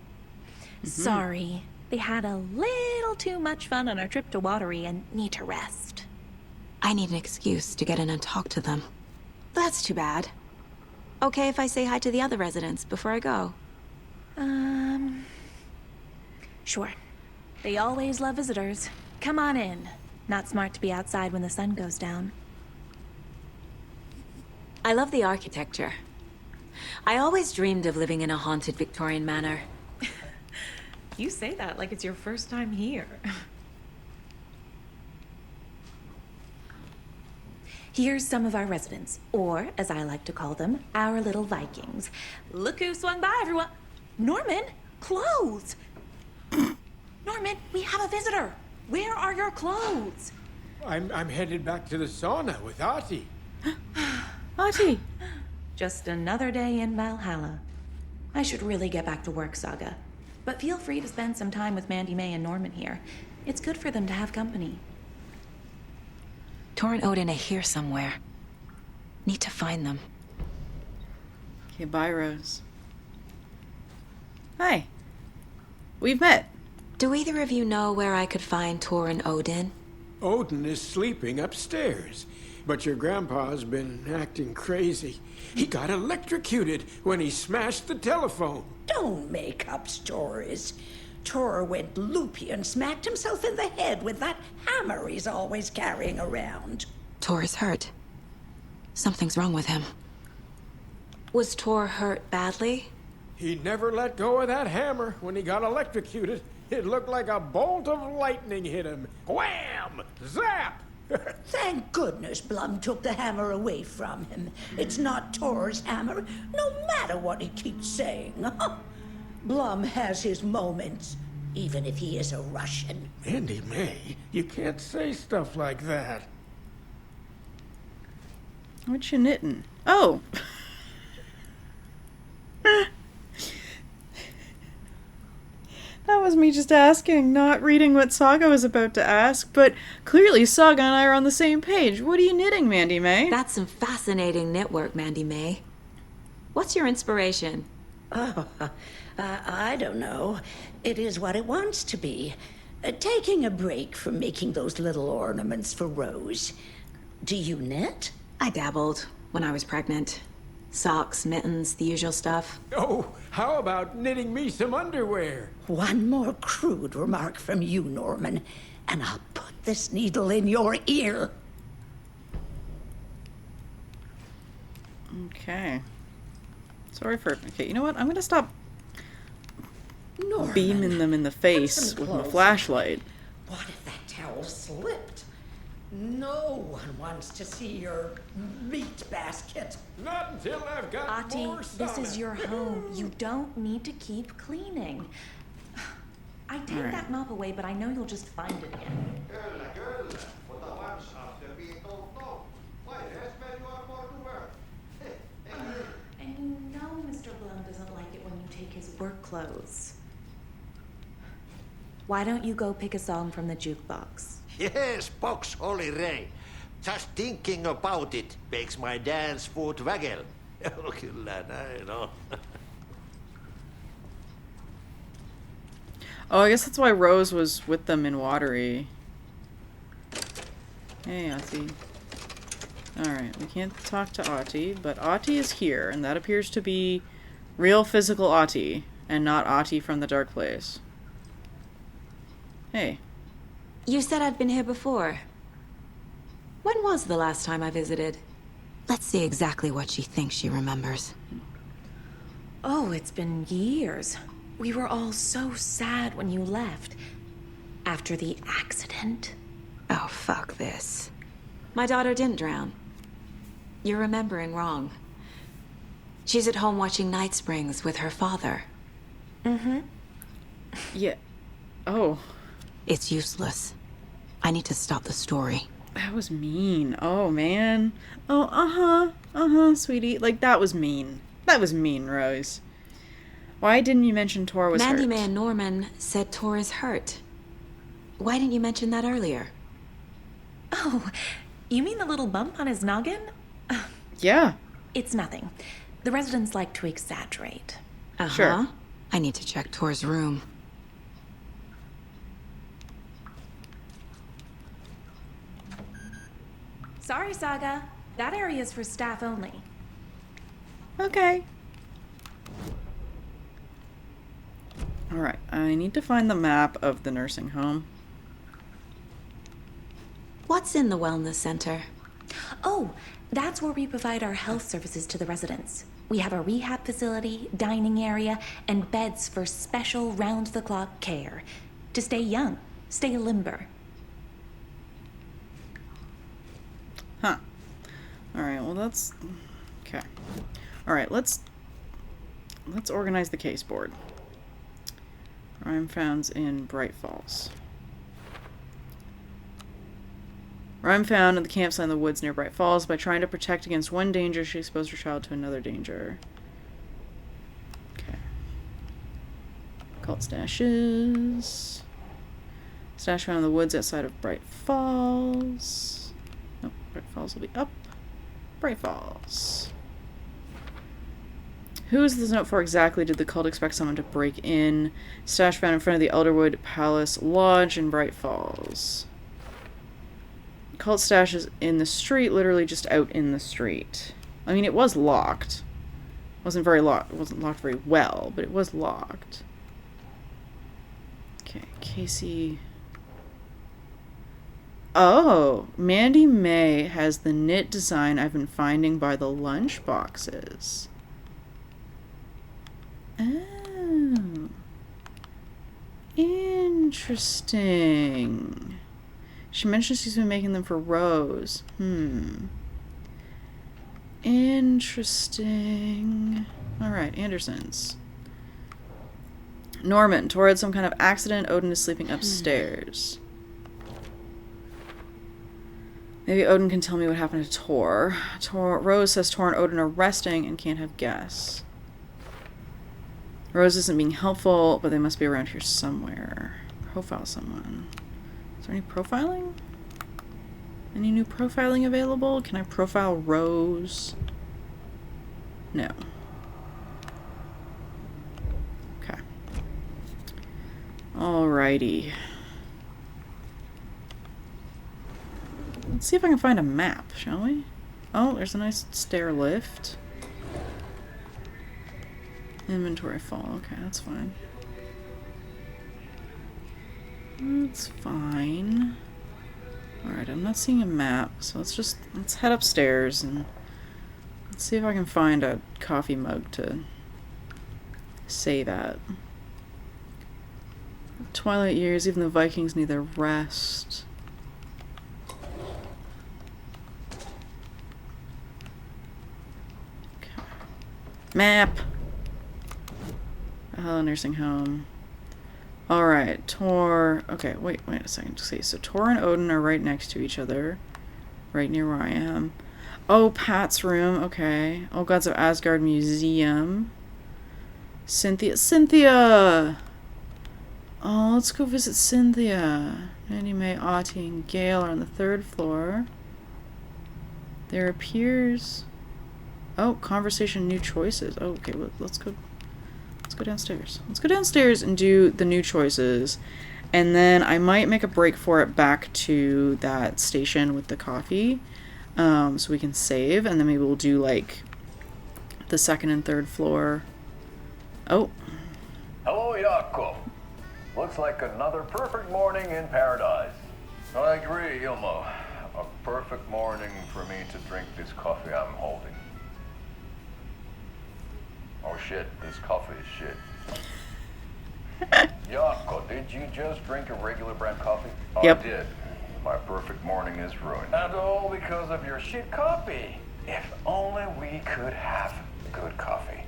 Sorry. They had a little too much fun on our trip to Watery and need to rest. I need an excuse to get in and talk to them. That's too bad. Okay if I say hi to the other residents before I go? Sure. They always love visitors. Come on in. Not smart to be outside when the sun goes down. I love the architecture. I always dreamed of living in a haunted Victorian manor. You say that like it's your first time here. Here's some of our residents, or as I like to call them, our little Vikings. Look who swung by, everyone. Norman, clothes. Norman, we have a visitor. Where are your clothes? I'm headed back to the sauna with Ahti. Ahti! Just another day in Valhalla. I should really get back to work, Saga. But feel free to spend some time with Mandy May and Norman here. It's good for them to have company. Tor and Odin are here somewhere. Need to find them. Okay, bye, Rose. Hi. We've met. Do either of you know where I could find Tor and Odin? Odin is sleeping upstairs, but your grandpa's been acting crazy. He got electrocuted when he smashed the telephone. Don't make up stories. Tor went loopy and smacked himself in the head with that hammer he's always carrying around. Tor is hurt. Something's wrong with him. Was Tor hurt badly? He never let go of that hammer when he got electrocuted. It looked like a bolt of lightning hit him. Wham! Zap! Thank goodness Blum took the hammer away from him. It's not Tor's hammer, no matter what he keeps saying. Blum has his moments, even if he is a Russian. Mandy May, you can't say stuff like that. What you knitting? Oh! That was me just asking, not reading what Saga was about to ask, but clearly Saga and I are on the same page. What are you knitting, Mandy May? That's some fascinating knitwork, Mandy May. What's your inspiration? Oh, I don't know. It is what it wants to be. Taking a break from making those little ornaments for Rose. Do you knit? I dabbled when I was pregnant. Socks, mittens, the usual stuff. Oh, how about knitting me some underwear? One more crude remark from you, Norman, and I'll put this needle in your ear. Okay. Sorry for... Okay, you know what? I'm gonna stop Norman, beaming them in the face with my flashlight. What if that towel slipped? No one wants to see your meat basket. Not until I've got Ahti, more this sauna. is your home. You don't need to keep cleaning. I take Alright. that mop away, but I know you'll just find it again. And you know Mr. Blum doesn't like it when you take his work clothes. Why don't you go pick a song from the jukebox? Yes, box Holy Ray. Just thinking about it makes my dance foot waggle. Oh, kyllä näin on. Oh, I guess that's why Rose was with them in Watery. Hey, Ahti. Alright, we can't talk to Ahti, but Ahti is here, and that appears to be real physical Ahti, and not Ahti from the Dark Place. Hey. You said I'd been here before. When was the last time I visited? Let's see exactly what she thinks she remembers. Oh, it's been years. We were all so sad when you left. After the accident. Oh, fuck this. My daughter didn't drown. You're remembering wrong. She's at home watching Night Springs with her father. Mm-hmm. Yeah. Oh. It's useless. I need to stop the story. That was mean. Oh, man. Oh, uh-huh, sweetie. Like, that was mean. That was mean, Rose. Why didn't you mention Tor was hurt? Mandyman Norman said Tor is hurt. Why didn't you mention that earlier? Oh, you mean the little bump on his noggin? Yeah. It's nothing. The residents like to exaggerate. Uh-huh. Sure. I need to check Tor's room. Sorry, Saga. That area's for staff only. Okay. Alright, I need to find the map of the nursing home. What's in the wellness center? Oh, that's where we provide our health services to the residents. We have a rehab facility, dining area, and beds for special round-the-clock care. To stay young, stay limber. Huh. Alright, well that's... Okay. Alright, let's organize the case board. Rhyme founds in Bright Falls. Rhyme found at the campsite in the woods near Bright Falls. By trying to protect against one danger, she exposed her child to another danger. Okay. Cult stashes. Stash found in the woods outside of Bright Falls. Nope, Bright Falls will be up. Bright Falls. Who is this note for exactly? Did the cult expect someone to break in? Stash found in front of the Elderwood Palace Lodge in Bright Falls. Cult stash is in the street, literally just out in the street. I mean, it was locked. It wasn't locked very well, but it was locked. Okay, Casey. Oh, Mandy May has the knit design I've been finding by the lunch boxes. Oh. Interesting. She mentioned she's been making them for Rose. Interesting. Alright, Andersons. Norman, Tor had some kind of accident. Odin is sleeping upstairs. Maybe Odin can tell me what happened to Tor. Rose says Tor and Odin are resting and can't have guests. Rose isn't being helpful, but they must be around here somewhere. Profile someone. Is there any profiling? Any new profiling available? Can I profile Rose? No. Okay. Alrighty. Let's see if I can find a map, shall we? Oh, there's a nice stair lift. Inventory fall. Okay, that's fine. That's fine. Alright, I'm not seeing a map, so let's head upstairs and let's see if I can find a coffee mug to save at. Twilight years, even the Vikings need their rest. Okay. Map! Valhalla Nursing Home. Alright, Tor... Okay, wait a second. See, so Tor and Odin are right next to each other. Right near where I am. Oh, Pat's room. Okay. Old Gods of Asgard Museum. Cynthia! Oh, let's go visit Cynthia. Mandy, May, Auntie, and Gail are on the 3rd floor. There appears... Oh, conversation, new choices. Oh, okay, well, let's go downstairs. Let's go downstairs and do the new choices. And then I might make a break for it back to that station with the coffee. So we can save. And then maybe we'll do, like, the 2nd and 3rd floor. Oh. Hello, Jakob. Looks like another perfect morning in paradise. I agree, Ilmo. A perfect morning for me to drink this coffee I'm holding. Oh shit, this coffee is shit. Jakob, did you just drink a regular brand coffee? Yep. I did. My perfect morning is ruined. And all because of your shit coffee. If only we could have good coffee.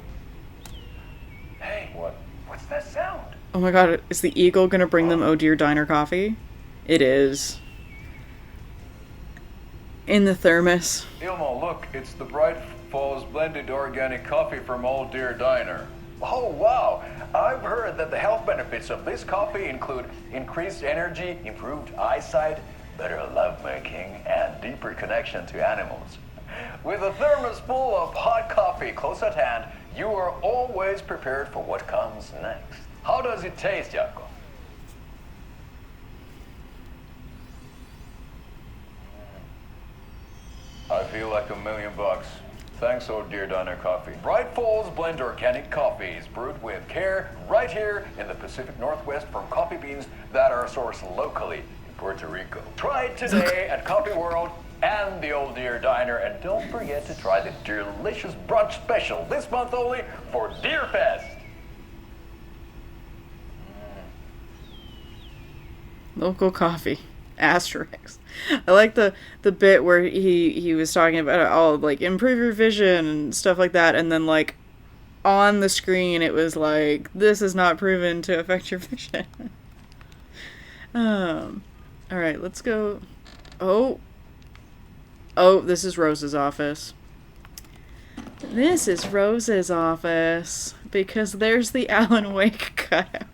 Hey, what's that sound? Oh my god, is the eagle gonna bring them Oh Dear Diner coffee? It is. In the thermos. Ilmo, look, it's the Bright Falls blended organic coffee from Old Deer Diner. Oh, wow. I've heard that the health benefits of this coffee include increased energy, improved eyesight, better lovemaking, and deeper connection to animals. With a thermos full of hot coffee close at hand, you are always prepared for what comes next. How does it taste, Jaakko? I feel like $1 million. Thanks, Oh Dear Diner Coffee. Bright Falls Blend Organic Coffee is brewed with care right here in the Pacific Northwest from coffee beans that are sourced locally in Puerto Rico. Try it today at Coffee World and the Old Deer Diner, and don't forget to try the delicious brunch special this month only for Deer Fest. Local coffee. Asterisk. I like the bit where he was talking about all like improve your vision and stuff like that, and then like on the screen it was like, this is not proven to affect your vision. Alright, let's go. Oh, this is Rose's office. This is Rose's office because there's the Alan Wake cutout.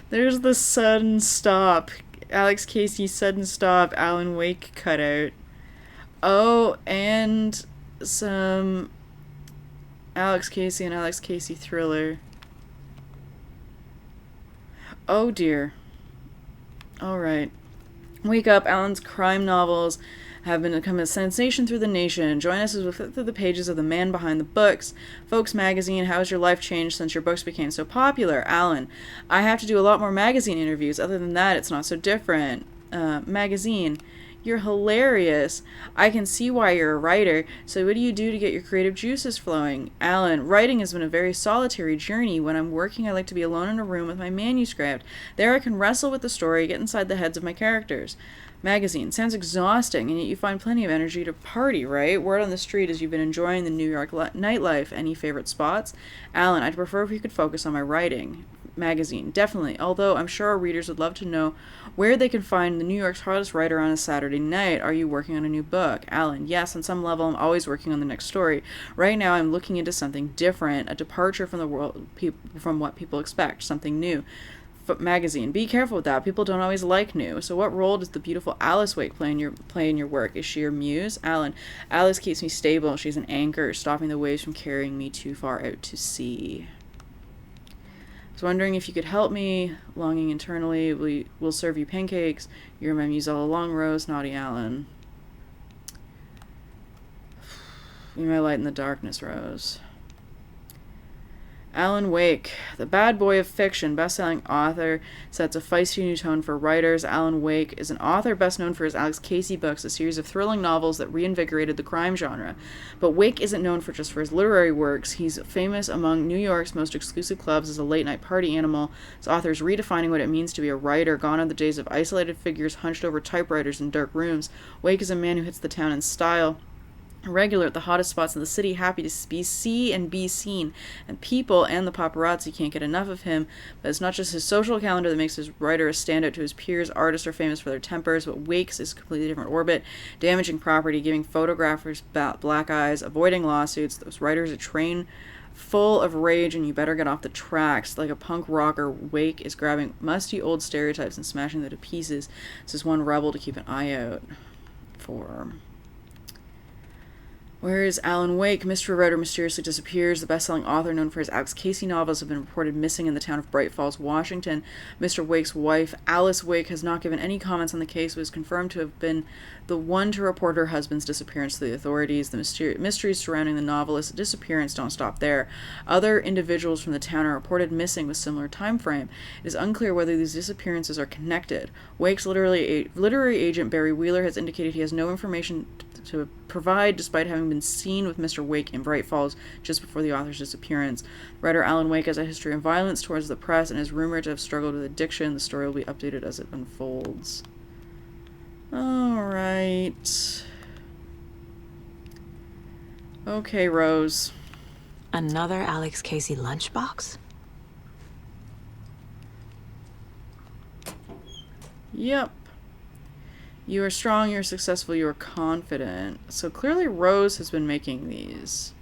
There's the sudden stop. Alex Casey sudden stop Alan Wake cutout. Oh, and some Alex Casey and Alex Casey thriller. Oh dear. Alright. Wake up, Alan's crime novels have become a sensation through the nation. Join us as we flip through the pages of The Man Behind the Books. Folks Magazine, how has your life changed since your books became so popular? Alan, I have to do a lot more magazine interviews. Other than that, it's not so different. Magazine, you're hilarious. I can see why you're a writer. So what do you do to get your creative juices flowing? Alan, writing has been a very solitary journey. When I'm working, I like to be alone in a room with my manuscript. There I can wrestle with the story, get inside the heads of my characters. Magazine, sounds exhausting, and yet you find plenty of energy to party, right? Word on the street is you've been enjoying the New York nightlife. Any favorite spots? Alan, I'd prefer if you could focus on my writing. Magazine, definitely, although I'm sure our readers would love to know where they can find the New York's hottest writer on a Saturday night. Are you working on a new book? Alan, yes, on some level I'm always working on the next story. Right now I'm looking into something different, a departure from the world, from what people expect, something new. Magazine, be careful with that. People don't always like new. So what role does the beautiful Alice Wake play in your work? Is she your muse? Alan, Alice keeps me stable. She's an anchor, stopping the waves from carrying me too far out to sea. I was wondering if you could help me. Longing internally. We'll serve you pancakes. You're my muse all along, Rose. Naughty Alan. You're my light in the darkness, Rose. Alan Wake, the bad boy of fiction, best-selling author, sets a feisty new tone for writers. Alan Wake is an author best known for his Alex Casey books, a series of thrilling novels that reinvigorated the crime genre. But Wake isn't known just for his literary works. He's famous among New York's most exclusive clubs as a late-night party animal. His authors redefining what it means to be a writer. Gone are the days of isolated figures hunched over typewriters in dark rooms. Wake is a man who hits the town in style. A regular at the hottest spots in the city, happy to see and be seen, and people and the paparazzi can't get enough of him. But it's not just his social calendar that makes his writer a standout to his peers. Artists are famous for their tempers, but Wake's is a completely different orbit, damaging property, giving photographers black eyes, avoiding lawsuits. Those writers a train full of rage, and you better get off the tracks. Like a punk rocker, Wake is grabbing musty old stereotypes and smashing them to pieces. This is one rebel to keep an eye out for. Where is Alan Wake? Mystery writer mysteriously disappears. The best-selling author known for his Alex Casey novels have been reported missing in the town of Bright Falls, Washington. Mr. Wake's wife, Alice Wake, has not given any comments on the case, but is confirmed to have been the one to report her husband's disappearance to the authorities. The mysteries surrounding the novelist's disappearance don't stop there. Other individuals from the town are reported missing with similar time frame. It is unclear whether these disappearances are connected. Wake's literary agent, Barry Wheeler, has indicated he has no information to provide, despite having been seen with Mr. Wake in Bright Falls just before the author's disappearance. Writer Alan Wake has a history of violence towards the press and is rumored to have struggled with addiction. The story will be updated as it unfolds. Alright. Okay, Rose. Another Alex Casey lunchbox? Yep. You are strong, you're successful, you are confident. So clearly Rose has been making these.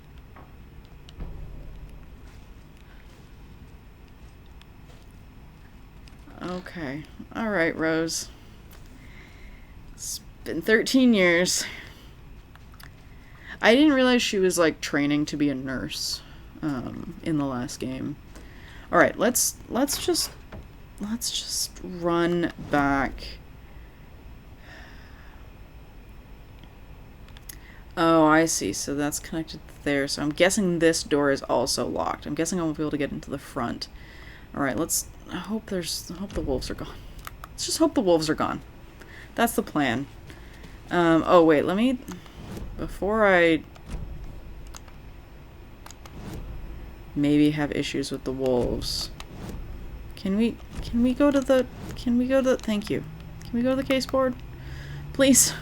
Okay. Alright, Rose. It's been 13 years. I didn't realize she was, like, training to be a nurse in the last game. Alright, let's just run back. Oh, I see. So that's connected there. So I'm guessing this door is also locked. I'm guessing I won't be able to get into the front. Alright, I hope the wolves are gone. Let's just hope the wolves are gone. That's the plan. Oh wait, before I maybe have issues with the wolves. Can we go to the, thank you. Can we go to the case board? Please.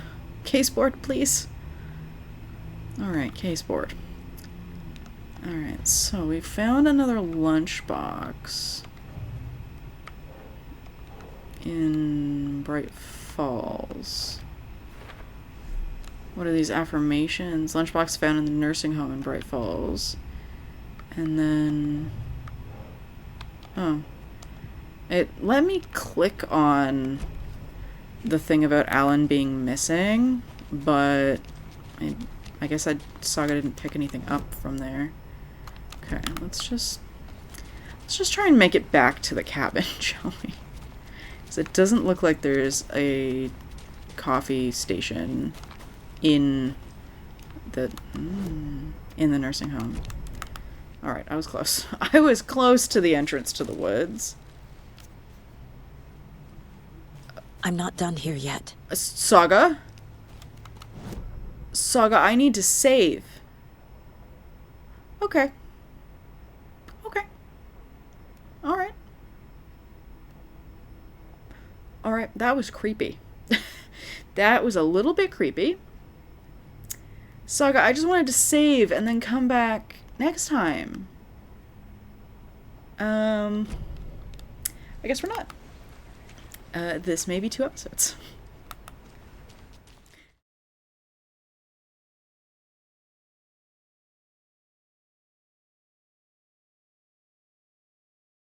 Case board, please. Alright, case board. Alright, so we found another lunchbox in Bright Falls. What are these affirmations? Lunchbox found in the nursing home in Bright Falls. And then... oh. It let me click on the thing about Alan being missing, but I guess Saga didn't pick anything up from there. Okay, let's just try and make it back to the cabin, shall we? Because it doesn't look like there's a coffee station in the nursing home. Alright, I was close. I was close to the entrance to the woods. I'm not done here yet. Saga? Saga, I need to save. Okay. Okay. Alright. Alright, that was creepy. That was a little bit creepy. Saga, I just wanted to save and then come back next time. I guess we're not. This may be 2 episodes.